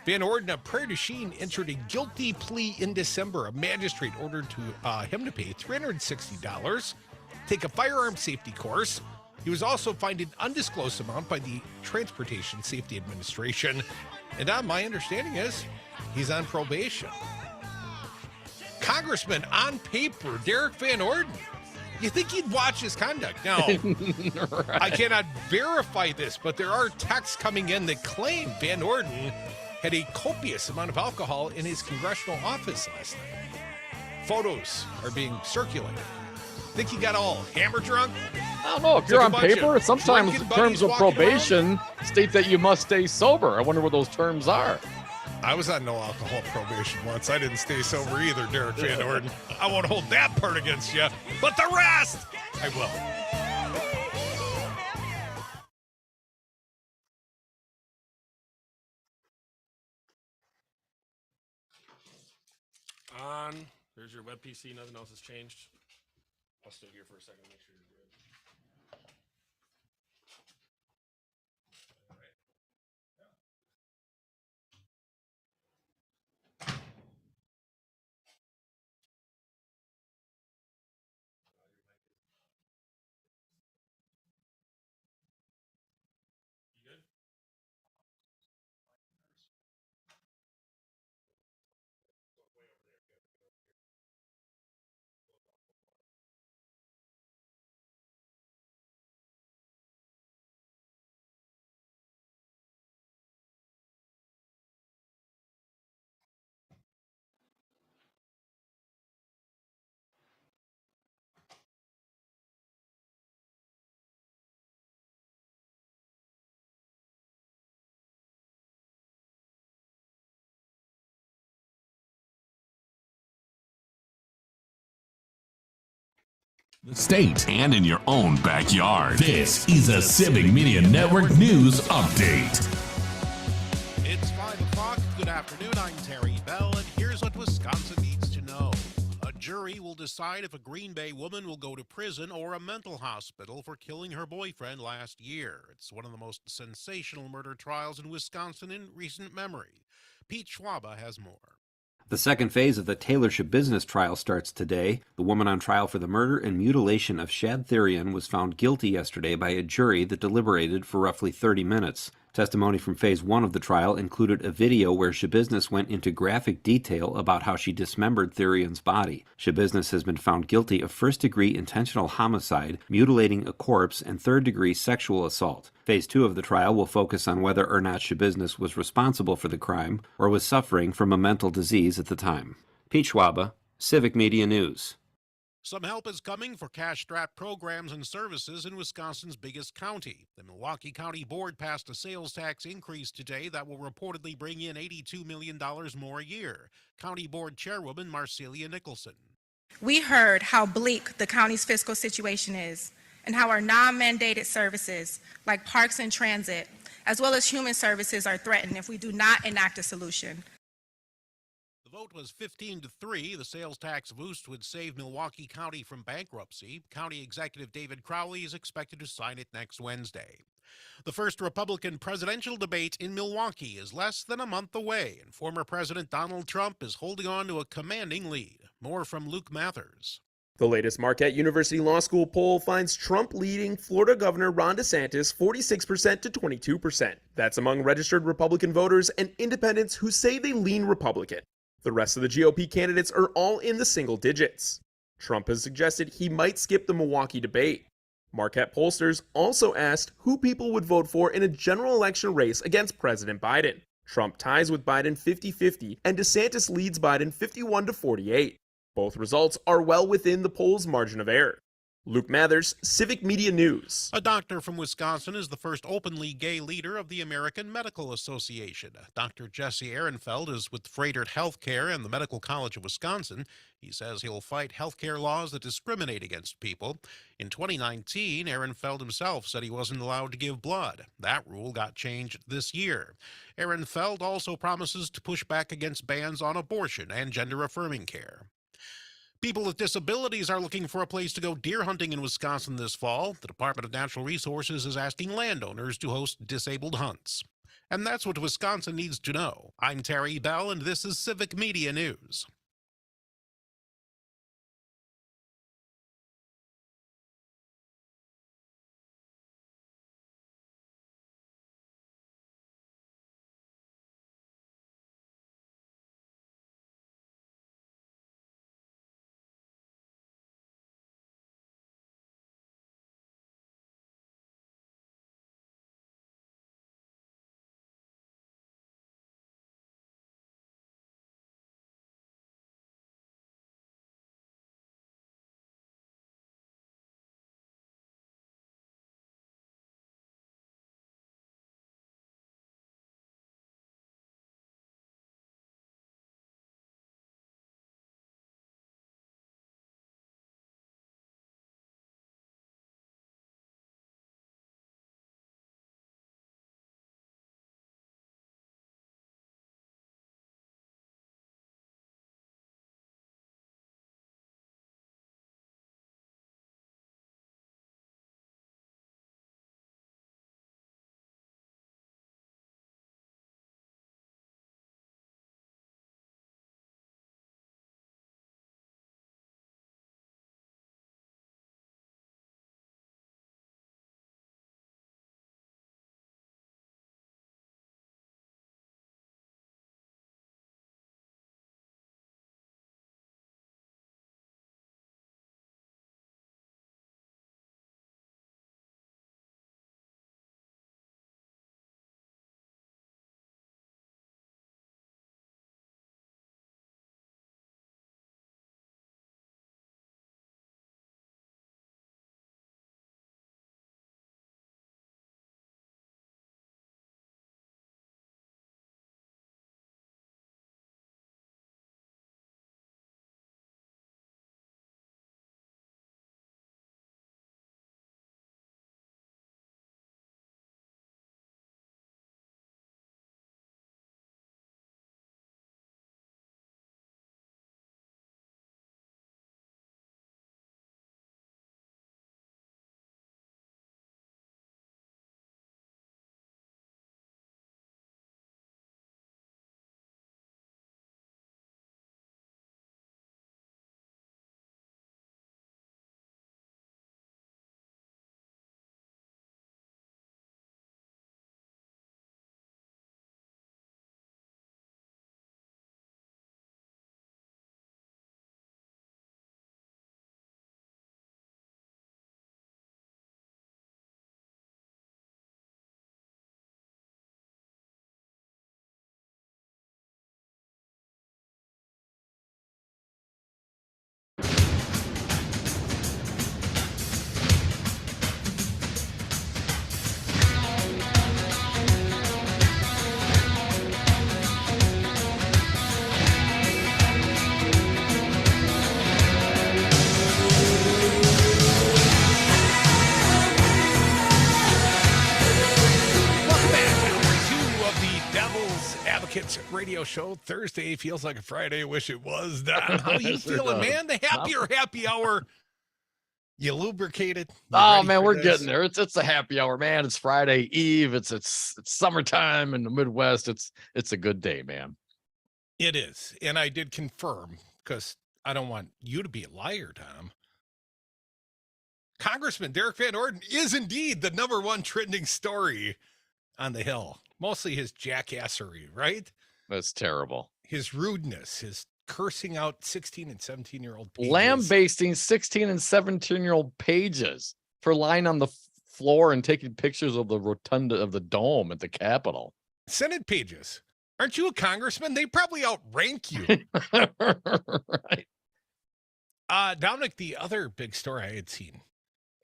Van Orden of Prairie du Chien entered a guilty plea in December. A magistrate ordered him to pay $360, take a firearm safety course. He was also fined an undisclosed amount by the Transportation Safety Administration. And my understanding is he's on probation. Congressman on paper, Derek Van Orden. You think he'd watch his conduct? No. Right. I cannot verify this, but there are texts coming in that claim Van Orden had a copious amount of alcohol in his congressional office last night. Photos are being circulated. Think he got all hammer drunk? I don't know. If you're on paper, sometimes the terms of probation state that you must stay sober. I wonder what those terms are. I was on no alcohol probation once. I didn't stay sober either, Derek Van Orden. I won't hold that part against you, but the rest, I will. On. There's your web PC. Nothing else has changed. I'll stay here for a second. Make sure you're good. All right. You good? The state and in your own backyard. This is a Civic Media Network News Update. It's 5 o'clock. Good afternoon. I'm Terry Bell, and here's what Wisconsin needs to know. A jury will decide if a Green Bay woman will go to prison or a mental hospital for killing her boyfriend last year. It's one of the most sensational murder trials in Wisconsin in recent memory. Pete Schwaba has more. The second phase of the Taylor Shabusiness trial starts today. The woman on trial for the murder and mutilation of Shad Therian was found guilty yesterday by a jury that deliberated for roughly 30 minutes. Testimony from Phase 1 of the trial included a video where Shabusiness went into graphic detail about how she dismembered Therian's body. Shabusiness has been found guilty of first-degree intentional homicide, mutilating a corpse, and third-degree sexual assault. Phase 2 of the trial will focus on whether or not Shabusiness was responsible for the crime or was suffering from a mental disease at the time. Pete Schwaba, Civic Media News. Some help is coming for cash-strapped programs and services in Wisconsin's biggest county. The Milwaukee County Board passed a sales tax increase today that will reportedly bring in $82 million more a year. County Board Chairwoman Marcelia Nicholson. We heard how bleak the county's fiscal situation is and how our non-mandated services like parks and transit, as well as human services, are threatened if we do not enact a solution. The vote was 15-3. The sales tax boost would save Milwaukee County from bankruptcy. County Executive David Crowley is expected to sign it next Wednesday. The first Republican presidential debate in Milwaukee is less than a month away, and former President Donald Trump is holding on to a commanding lead. More from Luke Mathers. The latest Marquette University Law School poll finds Trump leading Florida Governor Ron DeSantis 46% to 22%. That's among registered Republican voters and independents who say they lean Republican. The rest of the GOP candidates are all in the single digits. Trump has suggested he might skip the Milwaukee debate. Marquette pollsters also asked who people would vote for in a general election race against President Biden. Trump ties with Biden 50-50, and DeSantis leads Biden 51-48. Both results are well within the poll's margin of error. Luke Mathers, Civic Media News. A doctor from Wisconsin is the first openly gay leader of the American Medical Association. Dr. Jesse Ehrenfeld is with Froedtert Healthcare and the Medical College of Wisconsin. He says he'll fight healthcare laws that discriminate against people. In 2019, Ehrenfeld himself said he wasn't allowed to give blood. That rule got changed this year. Ehrenfeld also promises to push back against bans on abortion and gender-affirming care. People with disabilities are looking for a place to go deer hunting in Wisconsin this fall. The Department of Natural Resources is asking landowners to host disabled hunts. And that's what Wisconsin needs to know. I'm Terry Bell, and this is Civic Media News. Advocates radio show. Thursday feels like a Friday. Wish it was. Don, how you feeling, man? The happier happy hour. You lubricated. Oh man, we're getting there. It's a happy hour, man. It's Friday Eve. It's summertime in the Midwest. It's a good day, man. It is, and I did confirm because I don't want you to be a liar, Tom. Congressman Derek Van Orden is indeed the #1 trending story on the Hill. Mostly his jackassery, right? That's terrible. His rudeness, his cursing out 16 and 17-year-old pages. Lambasting 16 and 17-year-old pages. for lying on the floor and taking pictures of the rotunda of the dome at the Capitol. Senate pages. Aren't you a congressman? They probably outrank you. Right. Dominic, the other big story I had seen,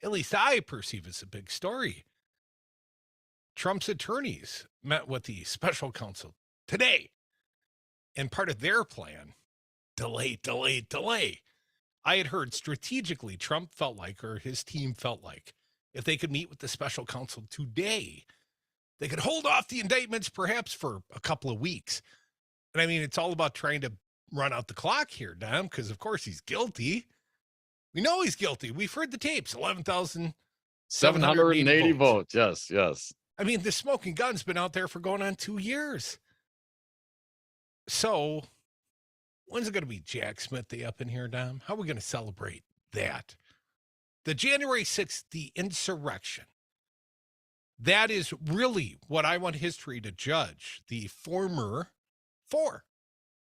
at least I perceive as a big story. Trump's attorneys met with the special counsel today. And part of their plan, delay. I had heard strategically Trump felt like, or his team felt like, if they could meet with the special counsel today, they could hold off the indictments perhaps for a couple of weeks. And I mean, it's all about trying to run out the clock here, Dom, because of course he's guilty. We know he's guilty. We've heard the tapes, 11,780 votes. Yes. I mean, the smoking gun's been out there for going on 2 years. So when's it going to be Jack Smith Day up in here, Dom? How are we going to celebrate that? The January 6th, the insurrection. That is really what I want history to judge. The former four.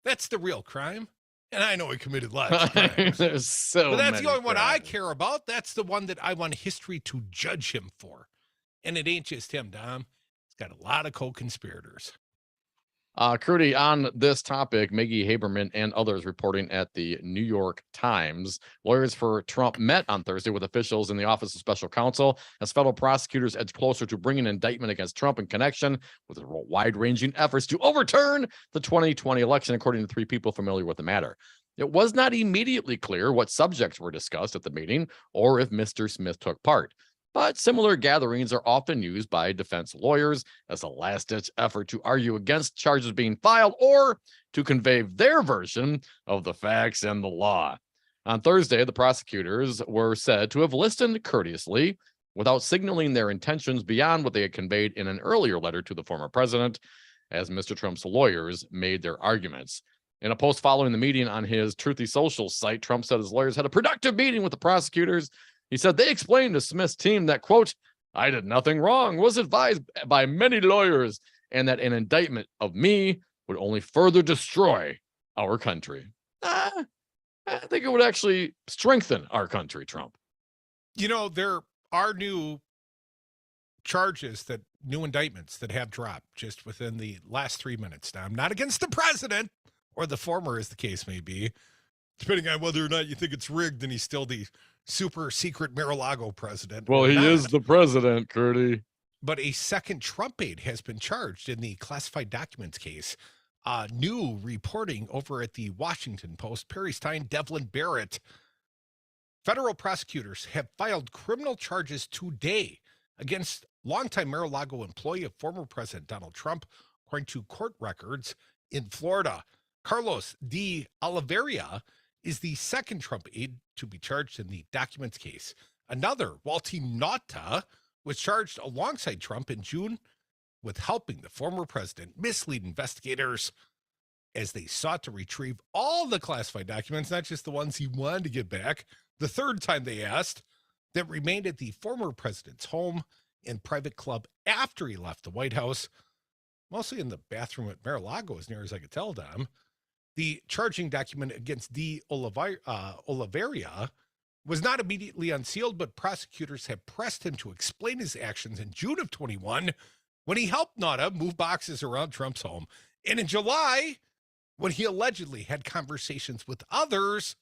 That's the real crime. And I know he committed lots of crimes. There's so but that's many the only one I crimes. care about. That's the one that I want history to judge him for. And it ain't just him, Dom. He's got a lot of co-conspirators. Crudy, on this topic, Maggie Haberman and others reporting at the New York Times. Lawyers for Trump met on Thursday with officials in the Office of Special Counsel as federal prosecutors edge closer to bringing an indictment against Trump in connection with wide-ranging efforts to overturn the 2020 election, according to three people familiar with the matter. It was not immediately clear what subjects were discussed at the meeting or if Mr. Smith took part. But similar gatherings are often used by defense lawyers as a last-ditch effort to argue against charges being filed or to convey their version of the facts and the law. On Thursday, the prosecutors were said to have listened courteously without signaling their intentions beyond what they had conveyed in an earlier letter to the former president, as Mr. Trump's lawyers made their arguments. In a post following the meeting on his Truthy Social site, Trump said his lawyers had a productive meeting with the prosecutors. He said they explained to Smith's team that, quote, I did nothing wrong, was advised by many lawyers, and that an indictment of me would only further destroy our country. I think it would actually strengthen our country, Trump. You know, there are new charges, that new indictments that have dropped just within the last 3 minutes. Now, I'm not against the president or the former, as the case may be, depending on whether or not you think it's rigged and he's still the super secret Mar-a-Lago president. Well, he is the president, Curdy. But a second Trump aide has been charged in the classified documents case. New reporting over at the Washington Post, Perry Stein, Devlin Barrett. Federal prosecutors have filed criminal charges today against longtime Mar-a-Lago employee of former President Donald Trump, according to court records in Florida. Carlos de Oliveira is the second Trump aide to be charged in the documents case. Another, Walty Nauta, was charged alongside Trump in June with helping the former president mislead investigators as they sought to retrieve all the classified documents, not just the ones he wanted to get back, the third time they asked, that remained at the former president's home and private club after he left the White House, mostly in the bathroom at Mar-a-Lago, as near as I could tell, Dom. The charging document against de Oliveira was not immediately unsealed, but prosecutors have pressed him to explain his actions in June of 21 when he helped Nauta move boxes around Trump's home, and in July when he allegedly had conversations with others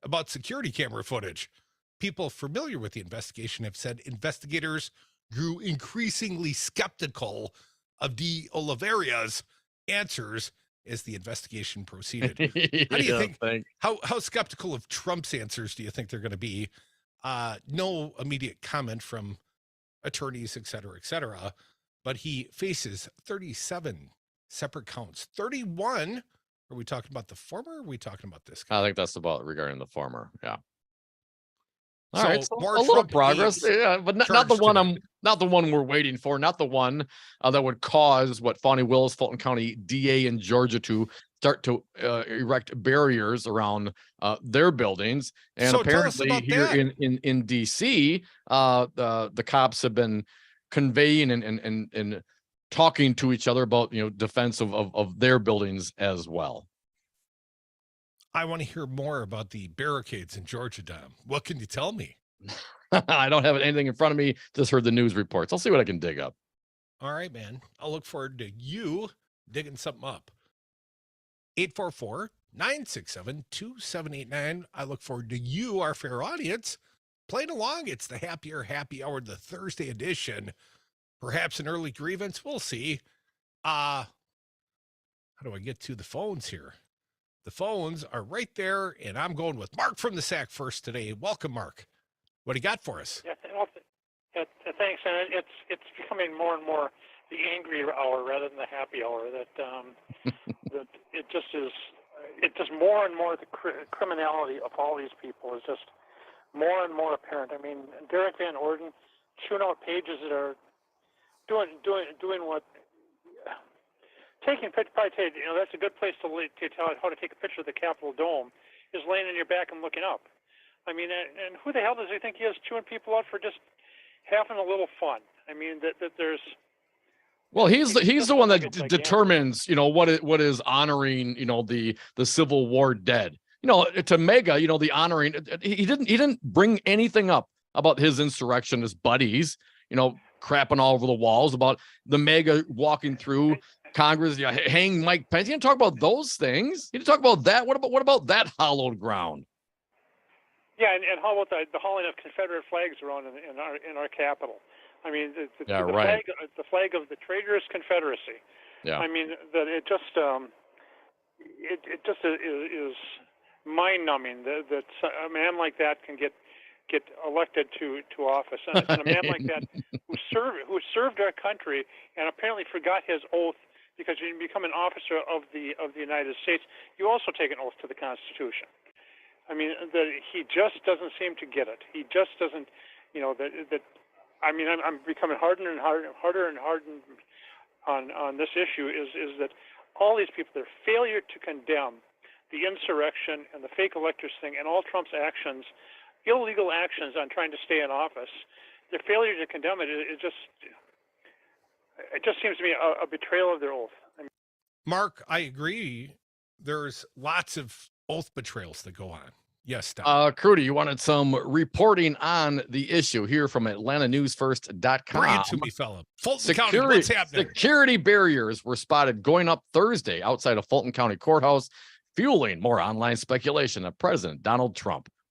about security camera footage. People familiar with the investigation have said investigators grew increasingly skeptical of de Oliveira's answers as the investigation proceeded. How do you think, how skeptical of Trump's answers do you think they're going to be? No immediate comment from attorneys, et cetera, but he faces 37 separate counts. 31, are we talking about the former, or are we talking about this guy? I think that's about regarding the former, yeah. All So, right, so more a little Trump progress, aides yeah, but not the one charged not the one we're waiting for, not the one that would cause what Fani Willis, Fulton County DA in Georgia, to start to erect barriers around their buildings. And So tell us apparently about here that. in DC, the cops have been conveying and talking to each other about defense of their buildings as well. I want to hear more about the barricades in Georgia, Dom. What can you tell me? I don't have anything in front of me. Just heard the news reports. I'll see what I can dig up. All right, man. I'll look forward to you digging something up. 844-967-2789. I look forward to you, our fair audience, playing along. It's the Happier Happy Hour, the Thursday edition. Perhaps an early grievance. We'll see. How do I get to the phones here? The phones are right there, and I'm going with Mark from the Sack first today. Welcome, Mark. What do you got for us? Yeah, thanks. And it's becoming more and more the angry hour rather than the happy hour. That that it just more and more the criminality of all these people is just more and more apparent. I mean, Derek Van Orden chewing out pages that are doing what. That's a good place to tell how to take a picture of the Capitol Dome is laying on your back and looking up. I mean, and who the hell does he think he is chewing people out for just having a little fun? I mean, that there's. Well, he's the one that determines, what is honoring, the Civil War dead. To MAGA, the honoring. He didn't bring anything up about his insurrectionist buddies, crapping all over the walls about the MAGA walking through Congress, hang Mike Pence. He didn't talk about those things. He didn't talk about that. What about that hallowed ground? Yeah, and how about the hauling of Confederate flags around in our capital? I mean, the flag of the traitorous Confederacy. Yeah. I mean, that it just is mind-numbing that a man like that can get elected to office, and a man like that who served our country and apparently forgot his oath. Because when you become an officer of the United States, you also take an oath to the Constitution. I mean, that he just doesn't seem to get it. He just doesn't, that. I mean, I'm becoming harder and harder on this issue. Is that all these people, their failure to condemn the insurrection and the fake electors thing and all Trump's actions, illegal actions on trying to stay in office, their failure to condemn it just seems to me a betrayal of their oath. I mean, Mark, I agree. There's lots of oath betrayals that go on. Yes, Don. Crudy, you wanted some reporting on the issue here from AtlantaNewsFirst.com. Bring it to me, fella. Fulton County, what's happening? Security barriers were spotted going up Thursday outside of Fulton County Courthouse, fueling more online speculation that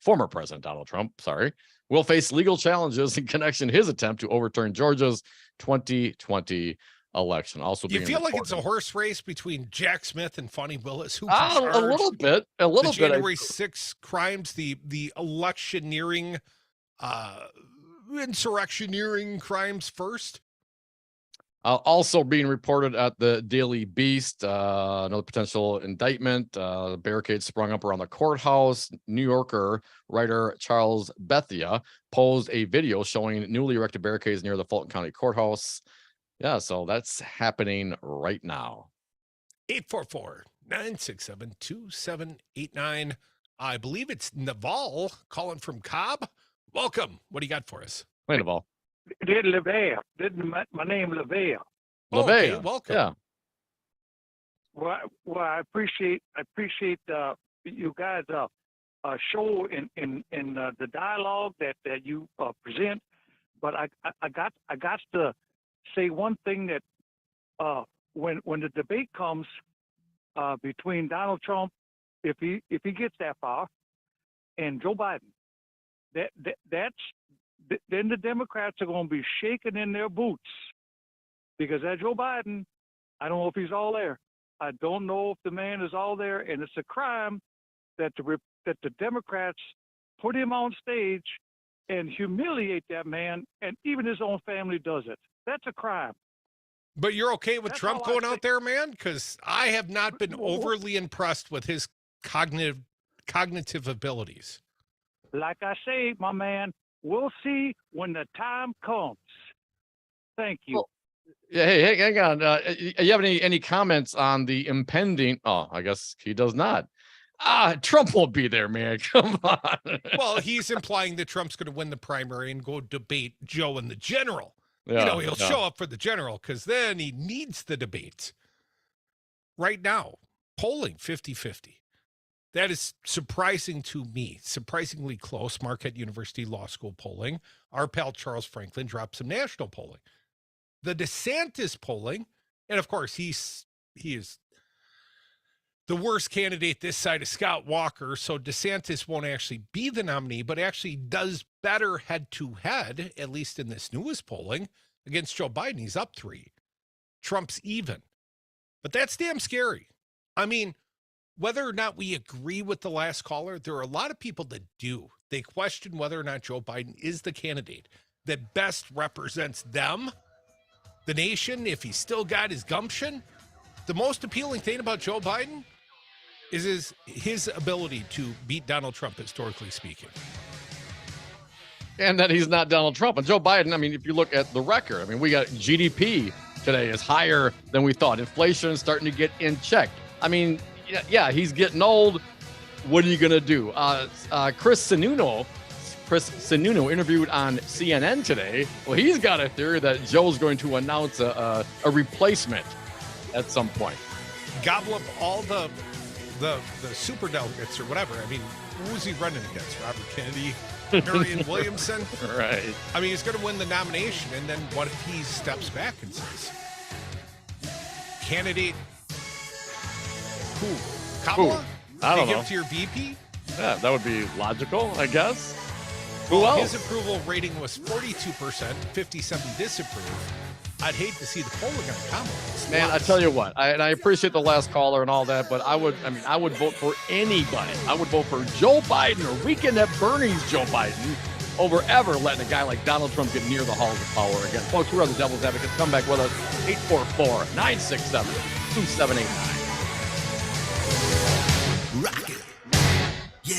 former President Donald Trump, will face legal challenges in connection to his attempt to overturn Georgia's 2020 election. Also, you feel like it's a horse race between Jack Smith and Fonnie Willis? Who a little bit. January 6th crimes, the electioneering, insurrectioneering crimes first. Also being reported at the Daily Beast, another potential indictment. Barricades sprung up around the courthouse. New Yorker writer Charles Bethia posed a video showing newly erected barricades near the Fulton County Courthouse. Yeah, so that's happening right now. 844-967-2789. I believe it's Naval calling from Cobb. Welcome. What do you got for us? Hey, Naval. Did LeVay. My name LeVay. Okay, welcome. Yeah. Well, I appreciate you guys show in the dialogue that you present, but I got to say one thing that when the debate comes between Donald Trump, if he gets that far, and Joe Biden, then the Democrats are going to be shaking in their boots, because that Joe Biden, I don't know if he's all there. I don't know if the man is all there, and it's a crime that the Democrats put him on stage and humiliate that man, and even his own family does it. That's a crime. But you're okay with Trump going out there, man? Because I have not been overly impressed with his cognitive abilities. Like I say, my man, we'll see when the time comes. Thank you. Well, yeah, hey, hang on. You have any comments on the impending? Oh, I guess he does not. Trump won't be there, man. Come on. Well, he's implying that Trump's going to win the primary and go debate Joe and the general. Yeah, he'll show up for the general because then he needs the debate. Right now, polling 50-50. That is surprising to me, surprisingly close. Marquette University Law School polling. Our pal Charles Franklin dropped some national polling. The DeSantis polling, and of course, he is the worst candidate this side of Scott Walker, so DeSantis won't actually be the nominee, but actually does better head-to-head, at least in this newest polling, against Joe Biden. He's up 3. Trump's even. But that's damn scary. I mean, whether or not we agree with the last caller, there are a lot of people that do. They question whether or not Joe Biden is the candidate that best represents them, the nation, if he's still got his gumption. The most appealing thing about Joe Biden is his ability to beat Donald Trump, historically speaking. And that he's not Donald Trump. And Joe Biden, I mean, if you look at the record, I mean, we got GDP today is higher than we thought. Inflation is starting to get in check. I mean, yeah, he's getting old. What are you going to do? Chris Sununu interviewed on CNN today. Well, he's got a theory that Joe's going to announce a replacement at some point. Gobble up all the super delegates or whatever. I mean, who was he running against? Robert Kennedy, Marianne Williamson? Right. I mean, he's going to win the nomination, and then what if he steps back and says, candidate who? Kamala? I don't give know. it to your VP? Yeah, that would be logical, I guess. Who else? His approval rating was 42%, 57 disapprove. I'd hate to see the polling on Kamala. Man, I tell you what, I appreciate the last caller and all that, but I would vote for anybody. I would vote for Joe Biden or Weekend at Bernie's Joe Biden over ever letting a guy like Donald Trump get near the halls of power again. Folks, we're on the Devil's Advocate. Come back with us, 844-967-2789. Rock it. Yeah.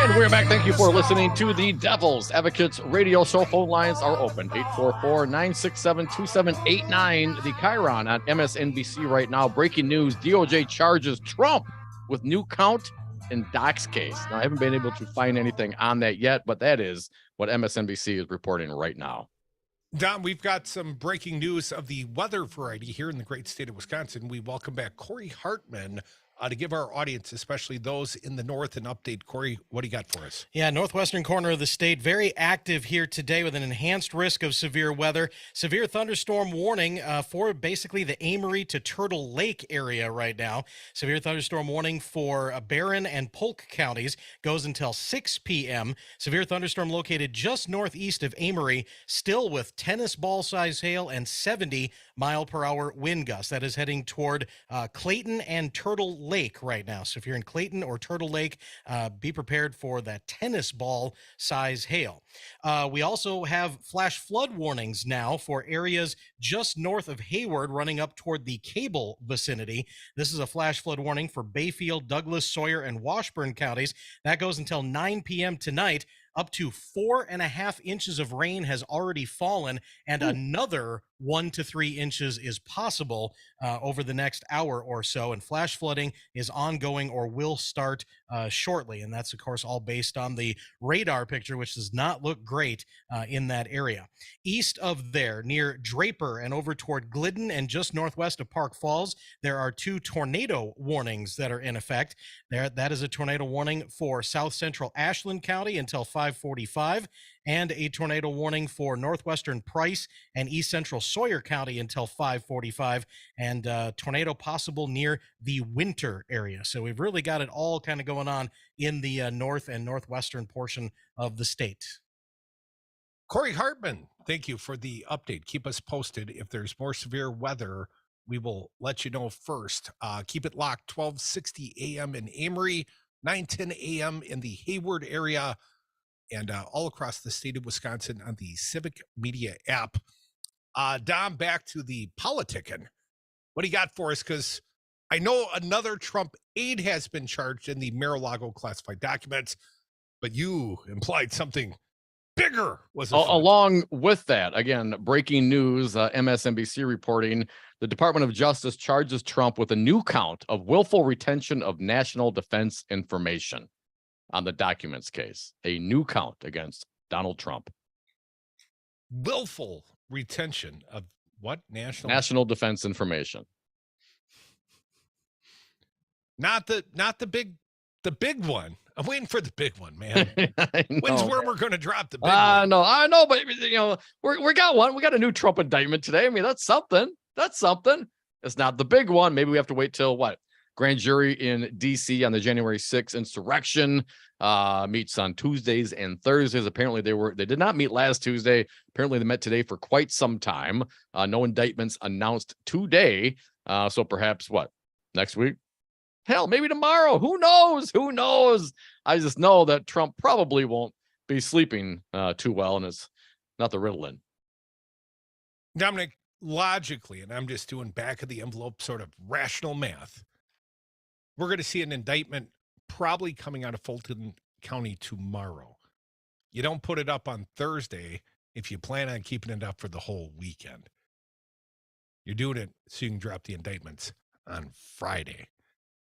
And we're back. Thank you for listening to the Devil's Advocates radio show. Phone lines are open. 844-967-2789. The Chiron on MSNBC right now. Breaking news. DOJ charges Trump with new count in dox case. Now, I haven't been able to find anything on that yet, but that is what MSNBC is reporting right now. Don, we've got some breaking news of the weather variety here in the great state of Wisconsin. We welcome back Corey Hartman to give our audience, especially those in the north, an update. Corey, what do you got for us? Yeah, northwestern corner of the state, very active here today with an enhanced risk of severe weather. Severe thunderstorm warning for basically the Amory to Turtle Lake area right now. Severe thunderstorm warning for Barron and Polk counties goes until 6 p.m. Severe thunderstorm located just northeast of Amory, still with tennis ball size hail and 70-mile-per-hour wind gusts. That is heading toward Clayton and Turtle Lake right now. So if you're in Clayton or Turtle Lake, be prepared for that tennis ball size hail. We also have flash flood warnings now for areas just north of Hayward running up toward the Cable vicinity. This is a flash flood warning for Bayfield, Douglas, Sawyer, and Washburn counties. That goes until 9 p.m. tonight. Up to 4.5 inches of rain has already fallen, and another 1 to 3 inches is possible over the next hour or so. And flash flooding is ongoing or will start shortly. And that's, of course, all based on the radar picture, which does not look great in that area. East of there, near Draper and over toward Glidden and just northwest of Park Falls, there are 2 tornado warnings that are in effect. That is a tornado warning for south central Ashland County until 5:45, and a tornado warning for northwestern Price and east central Sawyer County until 5:45, and tornado possible near the Winter area. So we've really got it all kind of going on in the north and northwestern portion of the state. Corey Hartman, thank you for the update. Keep us posted. If there's more severe weather, we will let you know first. Keep it locked, 12:60 a.m. in Amory, 9:10 a.m. in the Hayward area, and all across the state of Wisconsin on the Civic Media app. Dom, back to the politicking. What do you got for us? Because I know another Trump aide has been charged in the Mar-a-Lago classified documents, but you implied something bigger was along with that. Again, breaking news, MSNBC reporting the Department of Justice charges Trump with a new count of willful retention of national defense information on the documents case. A new count against Donald Trump. Willful retention of what? National defense information. Not the big one. I'm waiting for the big one, man. When's where we're going to drop the big one? I know, but we got one. We got a new Trump indictment today. I mean, that's something. It's not the big one. Maybe we have to wait till what? Grand jury in D.C. on the January 6th insurrection meets on Tuesdays and Thursdays. Apparently, they did not meet last Tuesday. Apparently, they met today for quite some time. No indictments announced today. So perhaps what? Next week? Hell, maybe tomorrow. Who knows? I just know that Trump probably won't be sleeping too well, and it's not the Ritalin. Dominic, logically, and I'm just doing back of the envelope sort of rational math, we're going to see an indictment probably coming out of Fulton County tomorrow. You don't put it up on Thursday if you plan on keeping it up for the whole weekend. You're doing it so you can drop the indictments on Friday.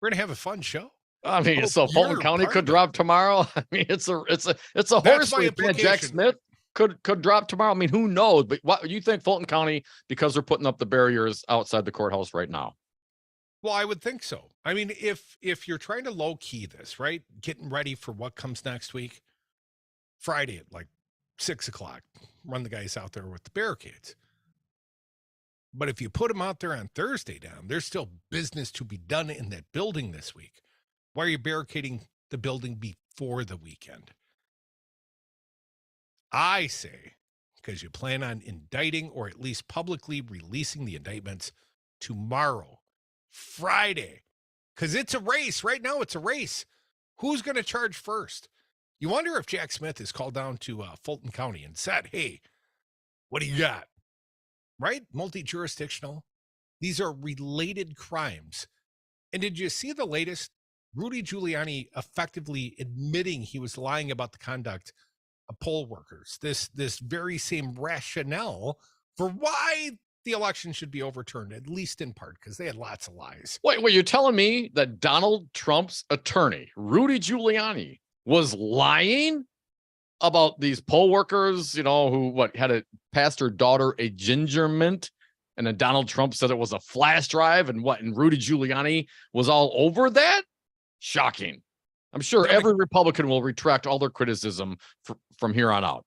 We're going to have a fun show. I mean, so Fulton County could drop tomorrow. I mean, it's a horse race. Jack Smith could drop tomorrow. I mean, who knows? But what you think, Fulton County, because they're putting up the barriers outside the courthouse right now? Well, I would think so. I mean, if you're trying to low key this, right, getting ready for what comes next week, Friday at like 6:00, run the guys out there with the barricades. But if you put them out there on Thursday down, there's still business to be done in that building this week. Why are you barricading the building before the weekend? I say, because you plan on indicting or at least publicly releasing the indictments tomorrow, Friday, because it's a race. Right now, it's a race. Who's going to charge first? You wonder if Jack Smith is called down to Fulton County and said, hey, what do you got? Right? Multi-jurisdictional. These are related crimes. And did you see the latest? Rudy Giuliani effectively admitting he was lying about the conduct of poll workers. This very same rationale for why the election should be overturned, at least in part, because they had lots of lies. Wait, you're telling me that Donald Trump's attorney, Rudy Giuliani, was lying about these poll workers, who had passed her daughter a ginger mint And then Donald Trump said it was a flash drive, and Rudy Giuliani was all over that. Shocking. I'm sure every Republican will retract all their criticism from here on out.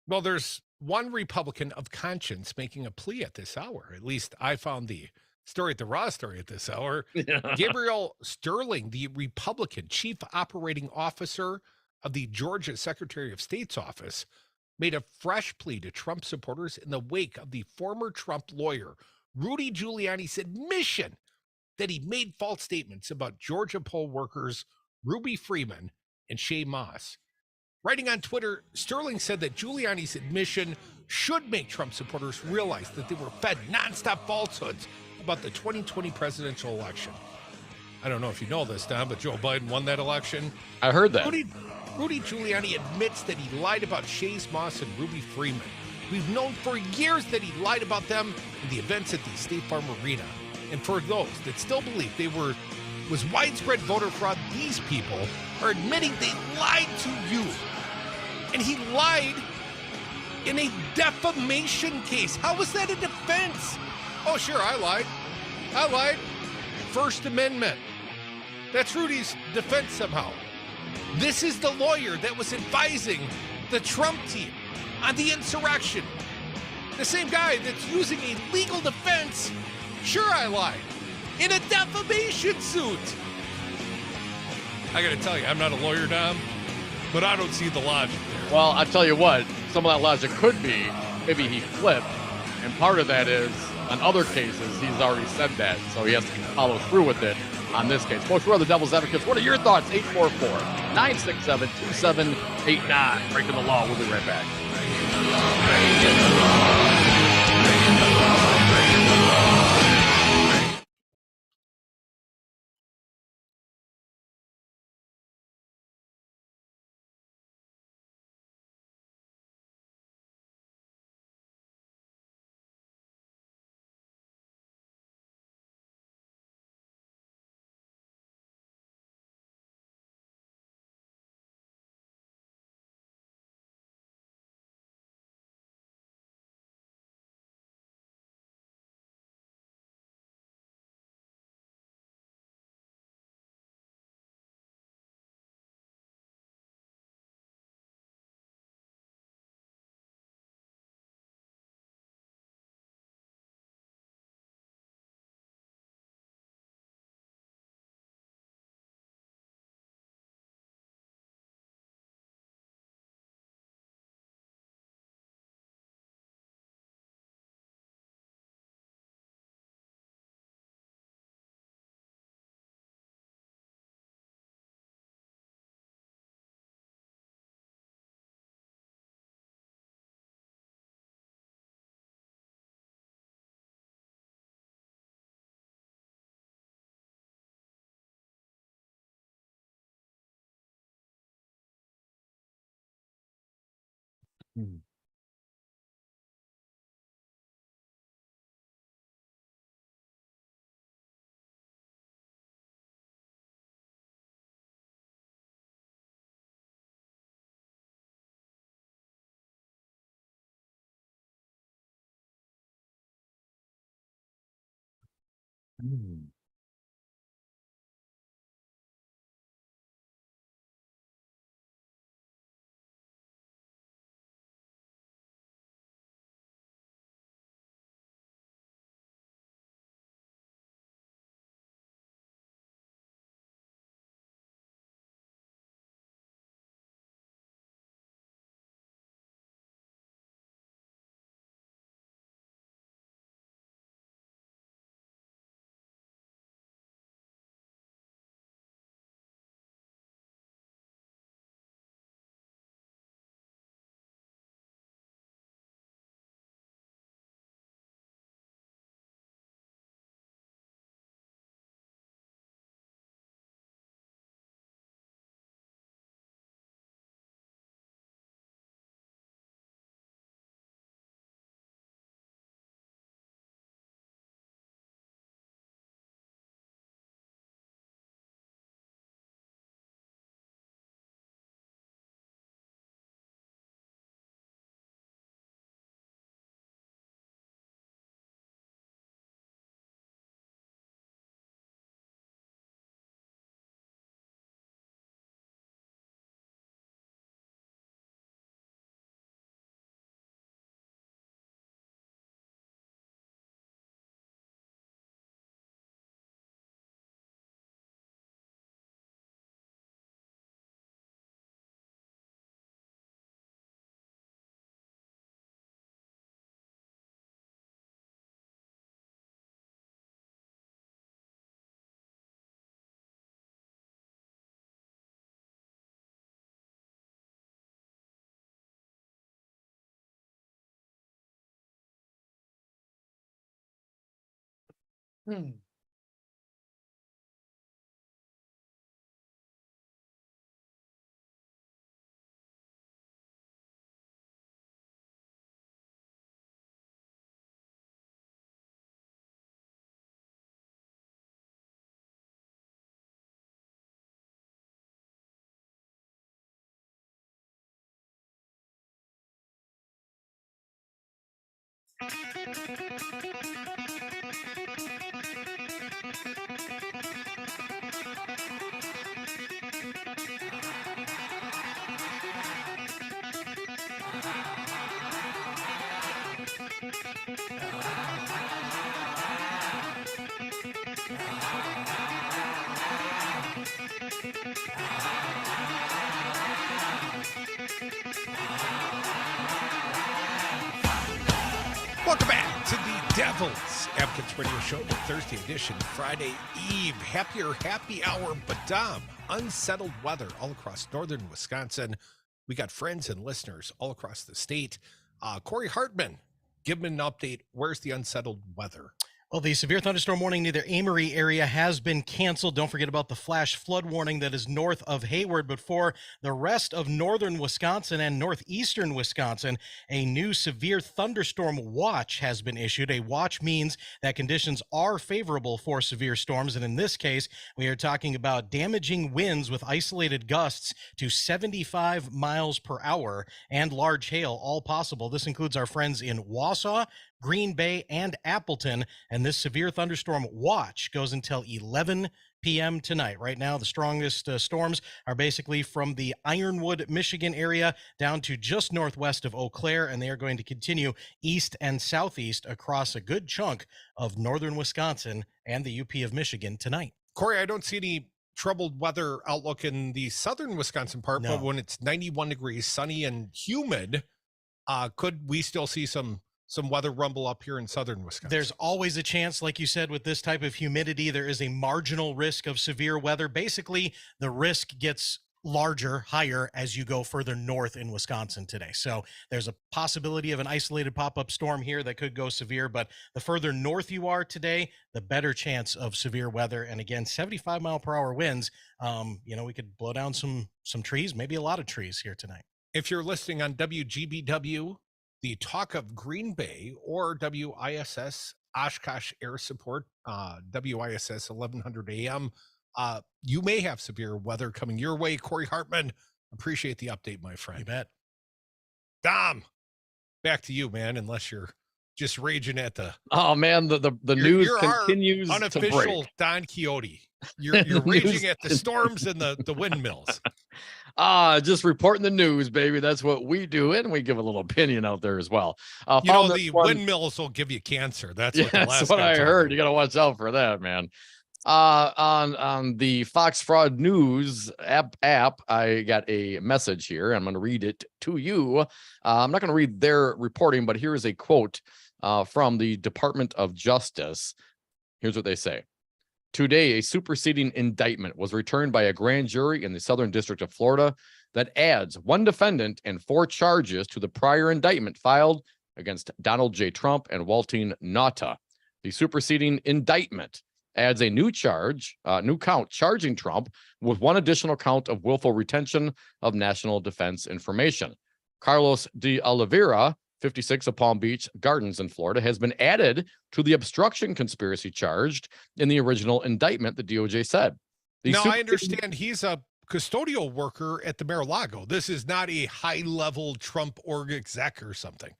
Well, there's one Republican of conscience making a plea at this hour. At least I found the story at the Raw story at this hour. Gabriel Sterling, the Republican chief operating officer of the Georgia Secretary of State's office, made a fresh plea to Trump supporters in the wake of the former Trump lawyer Rudy Giuliani's admission that he made false statements about Georgia poll workers Ruby Freeman and Shay Moss. Writing on Twitter, Sterling said that Giuliani's admission should make Trump supporters realize that they were fed nonstop falsehoods about the 2020 presidential election. I don't know if you know this, Don, but Joe Biden won that election. I heard that. Rudy Giuliani admits that he lied about Shay Moss and Ruby Freeman. We've known for years that he lied about them in the events at the State Farm Arena. And for those that still believe was widespread voter fraud, these people are admitting they lied to you. And he lied in a defamation case. How was that a defense? Oh, sure, I lied. First Amendment. That's Rudy's defense somehow. This is the lawyer that was advising the Trump team on the insurrection. The same guy that's using a legal defense. Sure, I lied. In a defamation suit. I gotta tell you, I'm not a lawyer, Dom, but I don't see the logic there. Well, I'll tell you what, some of that logic could be maybe he flipped, and part of that is on other cases he's already said that, so he has to follow through with it on this case. Folks, we're on the Devil's Advocates. What are your thoughts? 844-967-2789. Breaking the law. We'll be right back. Welcome back to the Devil's Advocates Radio Show, the Thursday edition, Friday Eve. Happy hour, but unsettled weather all across northern Wisconsin. We got friends and listeners all across the state. Corey Hartman, give me an update. Where's the unsettled weather? Well, the severe thunderstorm warning near the Amory area has been canceled. Don't forget about the flash flood warning that is north of Hayward. But for the rest of northern Wisconsin and northeastern Wisconsin, a new severe thunderstorm watch has been issued. A watch means that conditions are favorable for severe storms. And in this case, we are talking about damaging winds with isolated gusts to 75 miles per hour and large hail, all possible. This includes our friends in Wausau, Green Bay, and Appleton, and this severe thunderstorm watch goes until 11 p.m. tonight. Right now, the strongest storms are basically from the Ironwood, Michigan area down to just northwest of Eau Claire, and they are going to continue east and southeast across a good chunk of northern Wisconsin and the UP of Michigan tonight. Corey, I don't see any troubled weather outlook in the southern Wisconsin part, but when it's 91 degrees, sunny and humid, could we still see some weather rumble up here in southern Wisconsin? There's always a chance, like you said, with this type of humidity, there is a marginal risk of severe weather. Basically, the risk gets larger, higher as you go further north in Wisconsin today. So there's a possibility of an isolated pop-up storm here that could go severe, but the further north you are today, the better chance of severe weather. And again, 75 mile per hour winds, we could blow down some trees, maybe a lot of trees here tonight. If you're listening on WGBW, the talk of Green Bay, or WISS Oshkosh Air Support, WISS 1100 AM, you may have severe weather coming your way. Corey Hartman, appreciate the update, my friend. You bet. Dom, back to you, man, unless you're just raging at the... Oh, man, the news continues our unofficial to break. Don Quixote. You're raging at the storms and the windmills. Just reporting the news, baby. That's what we do, and we give a little opinion out there as well. The windmills will give you cancer. That's what I heard. You got to watch out for that, man. On the Fox Fraud News app, I got a message here. I'm going to read it to you. I'm not going to read their reporting, but here is a quote from the Department of Justice. Here's what they say. Today, a superseding indictment was returned by a grand jury in the Southern District of Florida that adds one defendant and 4 charges to the prior indictment filed against Donald J. Trump and Waltine Nauta. The superseding indictment adds a new count charging Trump with 1 additional count of willful retention of national defense information. Carlos de Oliveira, 56 of Palm Beach Gardens in Florida, has been added to the obstruction conspiracy charged in the original indictment, the DOJ said. I understand he's a custodial worker at the Mar-a-Lago. This is not a high-level Trump org exec or something.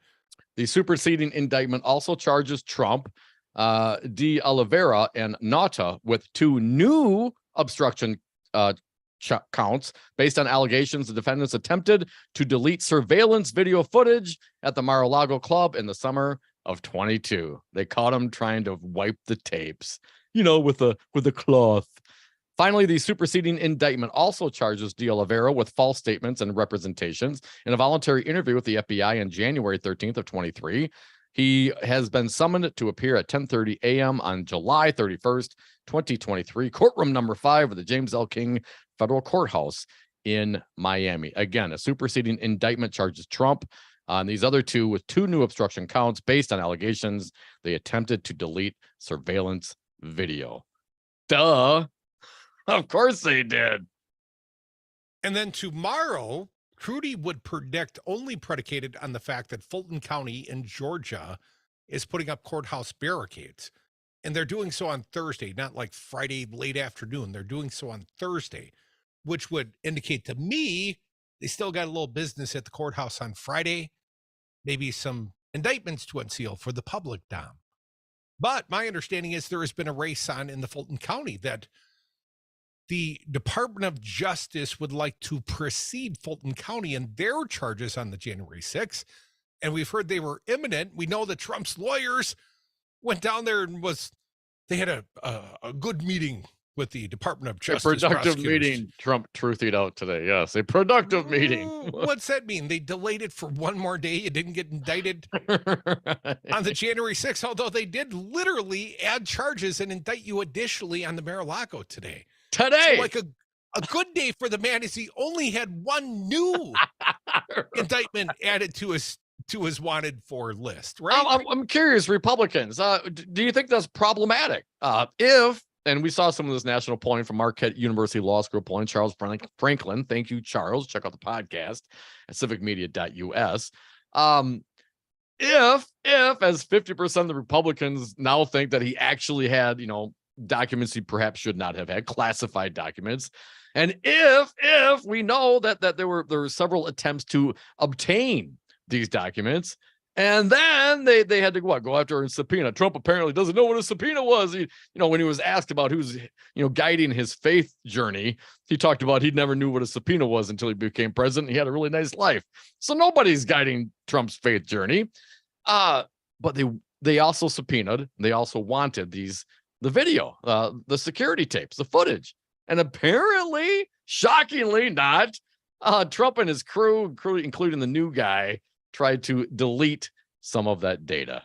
The superseding indictment also charges Trump, de Oliveira, and Nauta with 2 new obstruction counts based on allegations the defendants attempted to delete surveillance video footage at the Mar-a-Lago club in the summer of 22. They caught him trying to wipe the tapes, with a cloth. Finally, the superseding indictment also charges de Oliveira with false statements and representations in a voluntary interview with the FBI on January 13th of 23. He has been summoned to appear at 10:30 a.m. on July 31st, 2023, courtroom number 5 of the James L. King Federal Courthouse in Miami. Again, a superseding indictment charges Trump and these other 2 with 2 new obstruction counts based on allegations they attempted to delete surveillance video. Duh. Of course they did. And then tomorrow, Trudy would predict, only predicated on the fact that Fulton County in Georgia is putting up courthouse barricades. And they're doing so on Thursday, not like Friday late afternoon. They're doing so on Thursday, which would indicate to me they still got a little business at the courthouse on Friday. Maybe some indictments to unseal for the public, Dom. But my understanding is there has been a race on in the Fulton County that the Department of Justice would like to precede Fulton County in their charges on the January 6th. And we've heard they were imminent. We know that Trump's lawyers went down there and they had a good meeting with the Department of Justice. A productive meeting, Trump truthied out today. Yes, a productive meeting. What's that mean? They delayed it for one more day. You didn't get indicted on the January 6th, although they did literally add charges and indict you additionally on the Mar-a-Lago today. So like a good day for the man is he only had one new indictment added to his wanted for list, right? I'm curious, Republicans, do you think that's problematic? And we saw some of this national polling from Marquette University Law School polling, Charles Franklin. Thank you, Charles. Check out the podcast at civicmedia.us. If as 50% of the Republicans now think that he actually had, documents he perhaps should not have had, classified documents, and if we know that there were several attempts to obtain these documents, and then they had to go after a subpoena. Trump apparently doesn't know what a subpoena was. When he was asked about who's guiding his faith journey, he talked about he never knew what a subpoena was until he became president. He had a really nice life. So nobody's guiding Trump's faith journey. But they also subpoenaed, they also wanted the video, the security tapes, the footage. And apparently, shockingly not, Trump and his crew, including the new guy, tried to delete some of that data.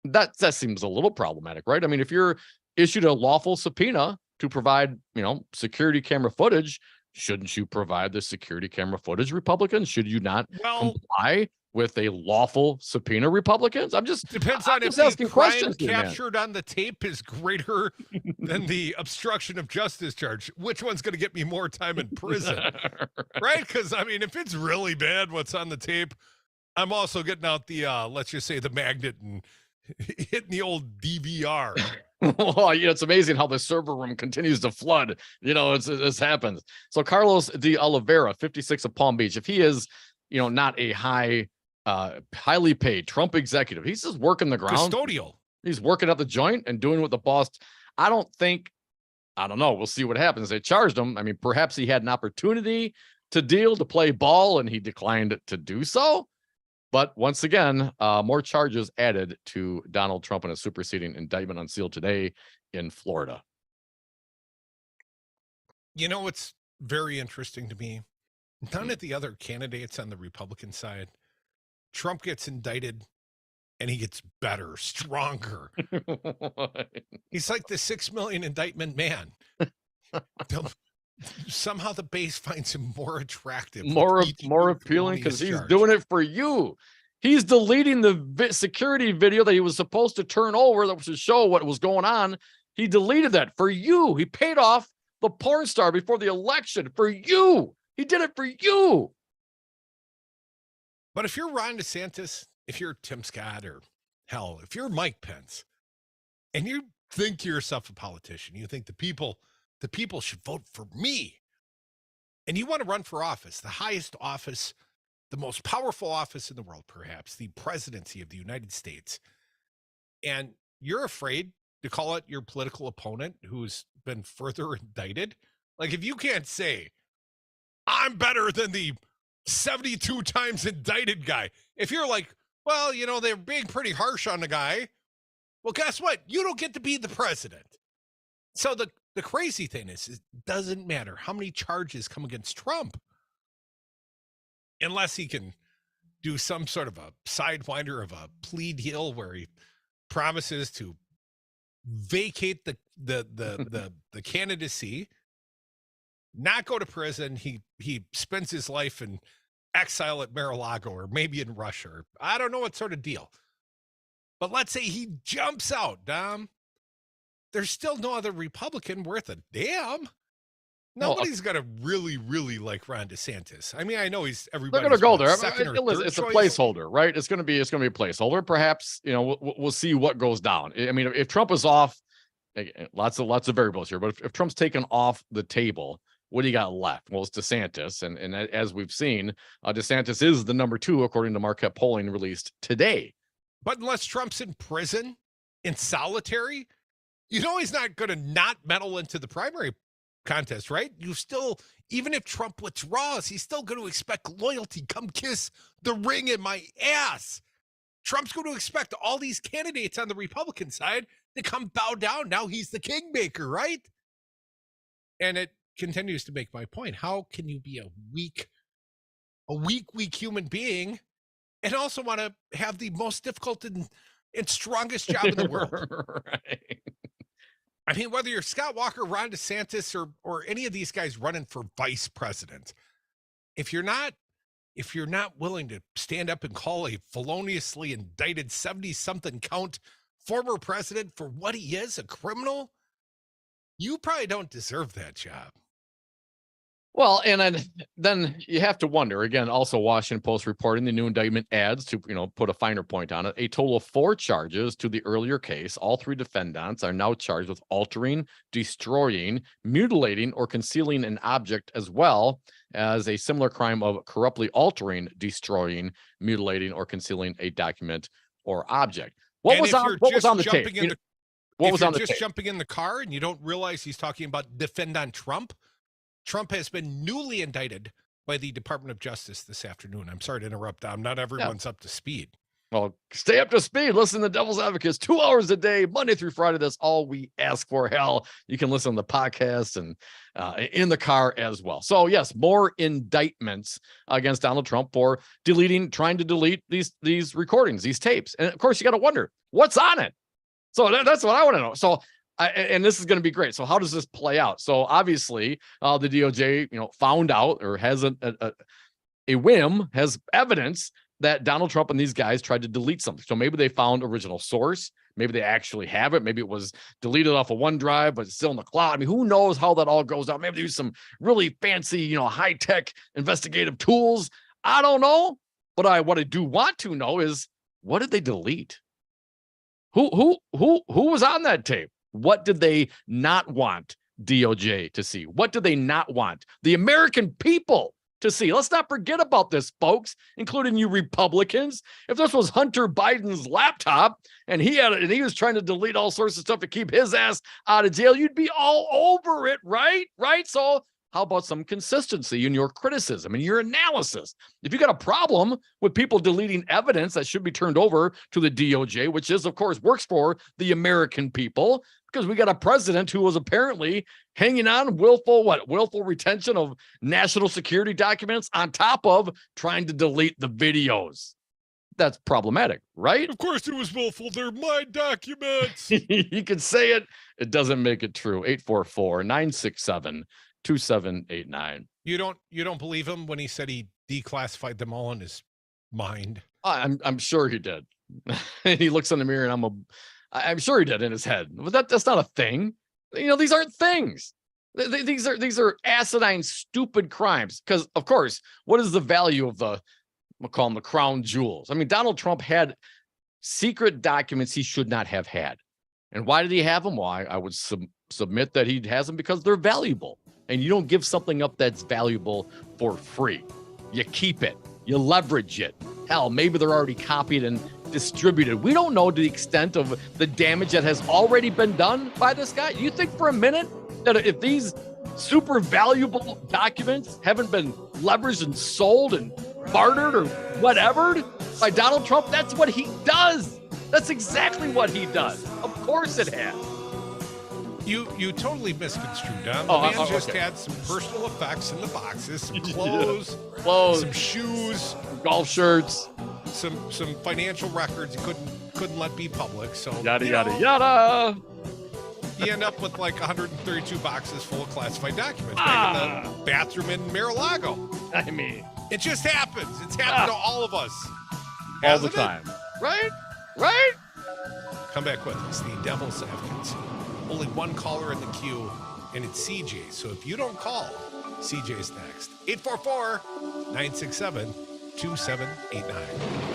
That seems a little problematic, right? I mean, if you're issued a lawful subpoena to provide, security camera footage, shouldn't you provide the security camera footage, Republicans? Should you not comply with a lawful subpoena, Republicans? Depends on if the crime captured on the tape is greater than the obstruction of justice charge. Which one's going to get me more time in prison? Right? Because, if it's really bad what's on the tape, I'm also getting out the, let's just say, the magnet and hitting the old DVR. Well, it's amazing how the server room continues to flood. This happens. So Carlos de Oliveira, 56 of Palm Beach, if he is, not a highly paid Trump executive, he's just working the ground. Custodial. He's working up the joint and doing what the boss. I don't know. We'll see what happens. They charged him. Perhaps he had an opportunity to play ball, and he declined to do so. But once again, more charges added to Donald Trump in a superseding indictment unsealed today in Florida. What's very interesting to me? None of the other candidates on the Republican side, Trump gets indicted and he gets better, stronger. He's like the 6 million indictment man. Somehow the base finds him more attractive, more appealing, because he's doing it for you. He's deleting the security video that he was supposed to turn over that was to show what was going on. He deleted that for you. He paid off the porn star before the election for you. He did it for you. But if you're Ron DeSantis, if you're Tim Scott, or hell, if you're Mike Pence, and you think to yourself a politician, you think the people should vote for me, and you want to run for office, the highest office, the most powerful office in the world, perhaps the presidency of the United States, and you're afraid to call it your political opponent who's been further indicted. Like, if you can't say, I'm better than the 72 times indicted guy. If you're like, well, they're being pretty harsh on the guy. Well, guess what? You don't get to be the president. So the crazy thing is, it doesn't matter how many charges come against Trump, unless he can do some sort of a sidewinder of a plea deal where he promises to vacate the candidacy, not go to prison. He spends his life in exile at Mar-a-Lago, or maybe in Russia, or I don't know what sort of deal. But let's say he jumps out, Dom, there's still no other Republican worth a damn. Nobody's going to really, really like Ron DeSantis. I mean, I know he's everybody's They're going to go there. second or third It's a choice. placeholder, right? It's going to be a placeholder. Perhaps, we'll see what goes down. I mean, if Trump is off, lots of variables here, but if Trump's taken off the table, what do you got left? Well, it's DeSantis. And as we've seen, DeSantis is the number 2, according to Marquette polling released today. But unless Trump's in prison, in solitary, he's not going to not meddle into the primary contest, right? You still, even if Trump withdraws, he's still going to expect loyalty. Come kiss the ring in my ass. Trump's going to expect all these candidates on the Republican side to come bow down. Now he's the kingmaker, right? And it continues to make my point. How can you be a weak human being and also want to have the most difficult and strongest job in the world? Right. I mean, whether you're Scott Walker, Ron DeSantis, or any of these guys running for vice president, if you're not willing to stand up and call a feloniously indicted 70-something count former president for what he is, a criminal, you probably don't deserve that job. Well, and then you have to wonder, again, also Washington Post reporting the new indictment adds, to put a finer point on it, a total of 4 charges to the earlier case. All 3 defendants are now charged with altering, destroying, mutilating, or concealing an object, as well as a similar crime of corruptly altering, destroying, mutilating, or concealing a document or object. What was on the tape? What was on the tape? Jumping in the car and you don't realize he's talking about defendant Trump. Trump has been newly indicted by the Department of Justice this afternoon. I'm sorry to interrupt. Not everyone's up to speed. Well, stay up to speed. Listen to Devil's Advocates 2 hours a day, Monday through Friday. That's all we ask for. Hell, you can listen to the podcast and in the car as well. So yes, more indictments against Donald Trump for trying to delete these recordings, these tapes. And of course, you got to wonder what's on it. So that's what I want to know. So, and this is going to be great. So how does this play out? So obviously, the DOJ, found out, or has a whim, has evidence that Donald Trump and these guys tried to delete something. So maybe they found original source. Maybe they actually have it. Maybe it was deleted off of OneDrive, but it's still in the cloud. I mean, who knows how that all goes out? Maybe they use some really fancy, high-tech investigative tools. I don't know. But what I do want to know is, what did they delete? Who was on that tape? What did they not want DOJ to see? What did they not want the American people to see? Let's not forget about this, folks, including you Republicans. If this was Hunter Biden's laptop and he was trying to delete all sorts of stuff to keep his ass out of jail, you'd be all over it, right? Right? So how about some consistency in your criticism and your analysis? If you got a problem with people deleting evidence that should be turned over to the DOJ, which is, of course, works for the American people, because we got a president who was apparently hanging on willful retention of national security documents on top of trying to delete the videos. That's problematic, right? Of course it was willful. They're my documents. You can say it. It doesn't make it true. 844-967-2789. You don't believe him when he said he declassified them all in his mind? I'm sure he did. He looks in the mirror and I'm sure he did in his head. But that's not a thing. These aren't things. These are asinine, stupid crimes. Because of course, what is the value of we'll call them the crown jewels? I mean, Donald Trump had secret documents he should not have had. And why did he have them? Well, I would submit that he has them because they're valuable. And you don't give something up that's valuable for free. You keep it. You leverage it. Hell, maybe they're already copied and distributed. We don't know the extent of the damage that has already been done by this guy. You think for a minute that if these super valuable documents haven't been leveraged and sold and bartered or whatever by Donald Trump, that's what he does. That's exactly what he does. Of course it has. You totally misconstrued, Don. The man just had some personal effects in the boxes, some clothes, some shoes, golf shirts, some financial records he couldn't let be public. So yada yada. You end up with like 132 boxes full of classified documents back in the bathroom in Mar-a-Lago. I mean, it just happens. It's happened to all of us all the time, right? Come back with us, the Devil's Advocates. only one caller in the queue, and it's CJ. So if you don't call, CJ's next. 844-967-2789.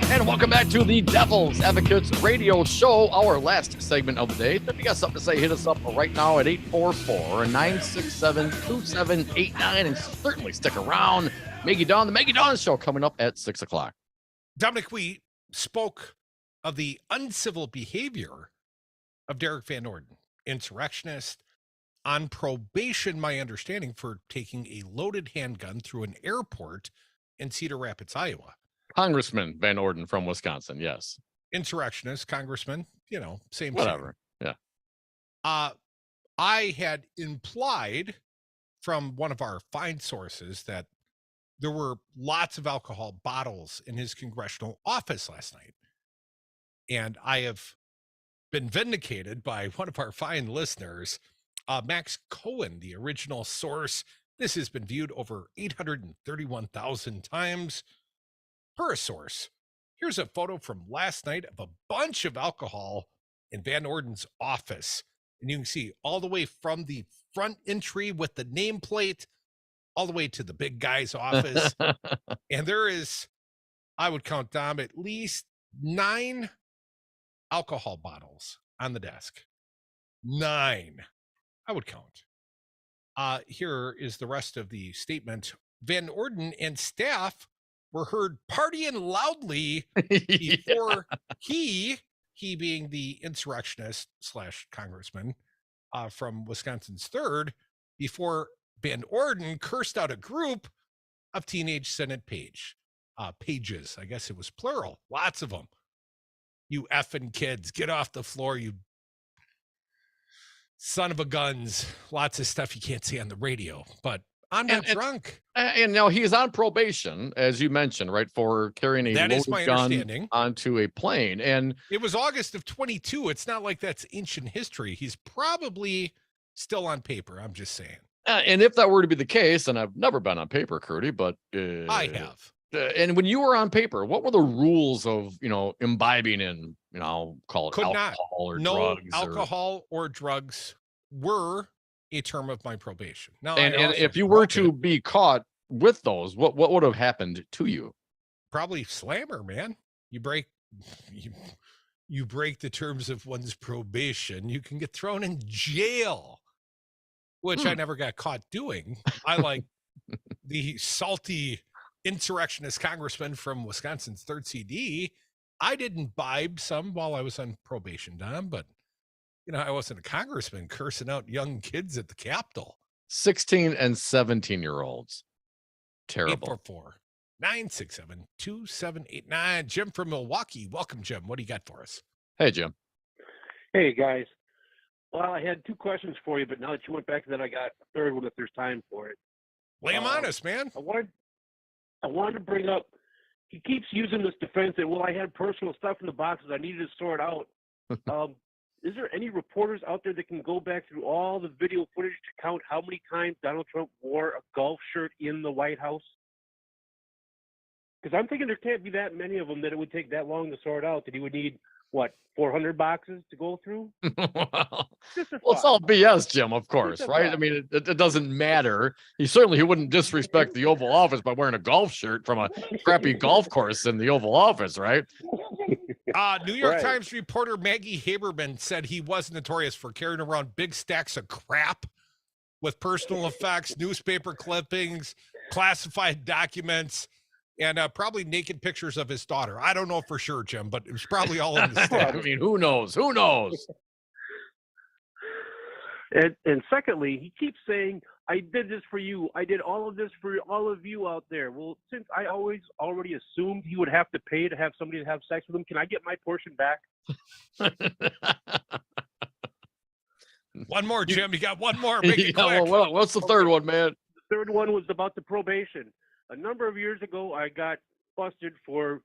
And welcome back to the Devil's Advocates Radio Show, our last segment of the day. If you got something to say, hit us up right now at 844-967-2789, and certainly stick around. Maggie Dawn, the Maggie Dawn Show, coming up at 6 o'clock. Dominic, we spoke of the uncivil behavior of Derek Van Orden, insurrectionist, on probation, my understanding, for taking a loaded handgun through an airport in Cedar Rapids, Iowa. Congressman Van Orden from Wisconsin, yes. Insurrectionist, congressman, same. Whatever, yeah. I had implied from one of our fine sources that there were lots of alcohol bottles in his congressional office last night. And I have been vindicated by one of our fine listeners, Max Cohen, the original source. This has been viewed over 831,000 times per source. Here's a photo from last night of a bunch of alcohol in Van Orden's office. And you can see all the way from the front entry with the nameplate all the way to the big guy's office. And there is, I would count, Dom, at least 9 alcohol bottles on the desk. 9, I would count. Here is the rest of the statement. Van Orden and staff were heard partying loudly before he being the insurrectionist / congressman from Wisconsin's 3rd, before Van Orden cursed out a group of teenage Senate pages. I guess it was plural. Lots of them. You effing kids, get off the floor, you son of a guns. Lots of stuff you can't say on the radio, but I'm not drunk. And now he is on probation, as you mentioned, right, for carrying a loaded gun onto a plane. And it was August of 22. It's not like that's ancient history. He's probably still on paper. I'm just saying. And if that were to be the case, and I've never been on paper, Crudy, but I have. And when you were on paper, what were the rules of imbibing in call it Could not. alcohol or No drugs? alcohol or drugs were a term of my probation. Now, And I also if you were broke to it. be caught with those, what would have happened to you? Probably slammer, man. You break the terms of one's probation, you can get thrown in jail, which I never got caught doing. I like the salty insurrectionist congressman from Wisconsin's 3rd CD. I did imbibe some while I was on probation, Don, but I wasn't a congressman cursing out young kids at the Capitol. 16 and 17-year-olds. Terrible. 844-967-2789. Jim from Milwaukee. Welcome, Jim. What do you got for us? Hey, Jim. Hey, guys. Well, I had 2 questions for you, but now that you went back to that, I got a third one if there's time for it. Lay him on us, man. I wanted to bring up, he keeps using this defense that, well, I had personal stuff in the boxes I needed to sort out. Is there any reporters out there that can go back through all the video footage to count how many times Donald Trump wore a golf shirt in the White House? Because I'm thinking there can't be that many of them that it would take that long to sort out, that he would need, 400 boxes to go through? Well, it's all BS, Jim, of course, right? I mean, it doesn't matter. He wouldn't disrespect the Oval Office by wearing a golf shirt from a crappy golf course in the Oval Office, right? New York Times reporter Maggie Haberman said he was notorious for carrying around big stacks of crap with personal effects, newspaper clippings, classified documents, and probably naked pictures of his daughter. I don't know for sure, Jim, but it was probably all in the stack. I mean, who knows? Who knows? And secondly, he keeps saying, I did this for you. I did all of this for all of you out there. Well, since I already assumed he would have to pay to have somebody to have sex with him, can I get my portion back? One more, Jim. You got one more. Make it quick. Well, what's the third one, man? The third one was about the probation. A number of years ago, I got busted for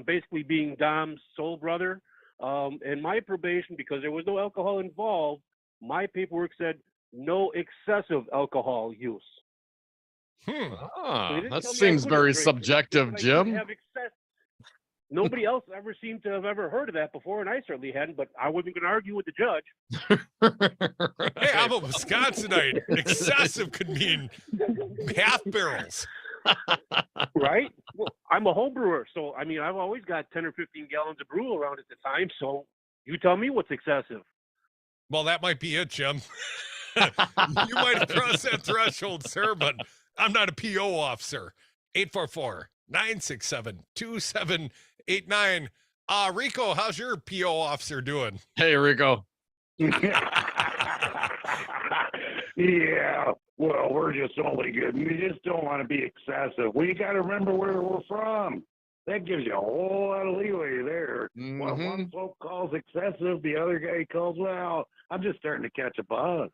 basically being Dom's soul brother. And my probation, because there was no alcohol involved, my paperwork said no excessive alcohol use. That seems very subjective, Jim. Nobody else ever seemed to have ever heard of that before, and I certainly hadn't, but I wasn't going to argue with the judge. Hey, I'm a Wisconsinite. Excessive could mean half barrels. Right? Well, I'm a home brewer, so, I mean, I've always got 10 or 15 gallons of brew around at the time, so you tell me what's excessive. Well, that might be it, Jim. You might have crossed that threshold, sir, but I'm not a PO officer. 844-967-2789. Rico, how's your PO officer doing? Hey, Rico. Yeah, well, we're just only good. We just don't want to be excessive. We got to remember where we're from. That gives you a whole lot of leeway there. Well, one folk calls excessive, the other guy calls, well, I'm just starting to catch a buzz.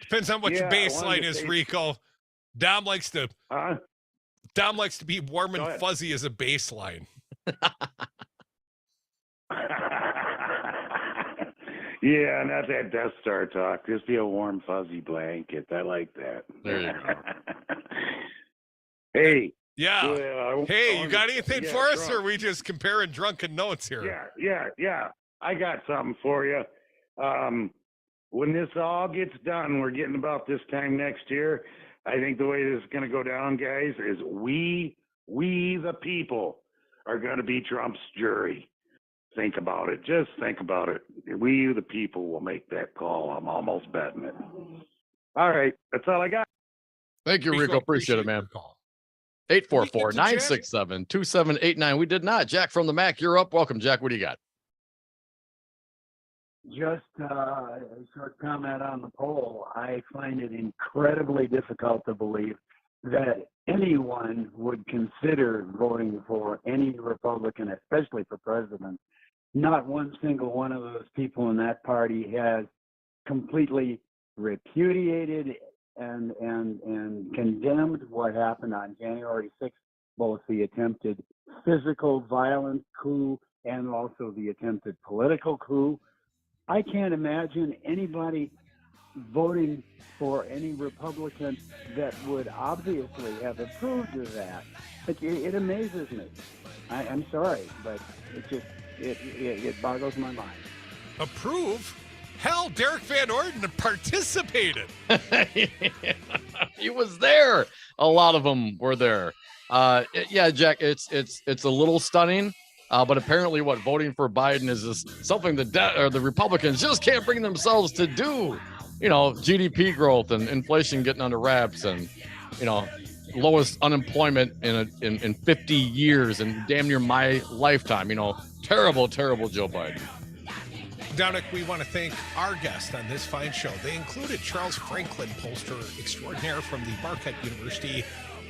Depends on what your baseline is, Rico. Dom likes to be warm and fuzzy as a baseline. Yeah, not that Death Star talk. Just be a warm, fuzzy blanket. I like that. There you go. Hey. Yeah. Hey, you got anything for us, Trump. or are we just comparing drunken notes here? Yeah. I got something for you. When this all gets done, we're getting about this time next year. I think the way this is going to go down, guys, is we the people are going to be Trump's jury. Think about it. Just think about it. We, the people, will make that call. I'm almost betting it. All right. That's all I got. Thank you, Rico. Appreciate it, man. 844-967-2789. We did not. Jack from the Mac, you're up. Welcome, Jack. What do you got? Just a short comment on the poll. I find it incredibly difficult to believe that anyone would consider voting for any Republican, especially for president. Not one single one of those people in that party has completely repudiated and condemned what happened on January 6th, both the attempted physical violent coup and also the attempted political coup. I can't imagine anybody voting for any Republican that would obviously have approved of that. It amazes me. I'm sorry, but it boggles my mind. Approve? Hell, Derek Van Orden participated. He was there. A lot of them were there. Yeah, Jack, it's a little stunning. But apparently what voting for Biden is just something the Republicans just can't bring themselves to do. You know, GDP growth and inflation getting under wraps, and, you know, lowest unemployment in 50 years and damn near my lifetime. You know, terrible Joe Biden. Dominic, we want to thank our guests on this fine show. They included Charles Franklin, pollster extraordinaire from the Marquette University,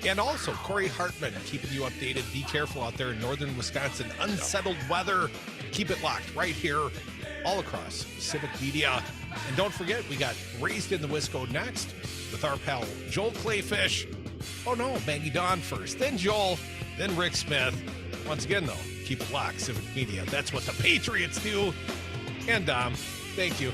and also Corey Hartman, keeping you updated. Be careful out there in northern Wisconsin. Unsettled weather. Keep it locked right here all across Civic Media. And don't forget, we got Raised in the Wisco next with our pal Joel Clayfish. Oh no, Maggie Dawn first, then Joel, then Rick Smith. Once again, though, keep it locked, Civic Media. That's what the Patriots do. And Dom, thank you.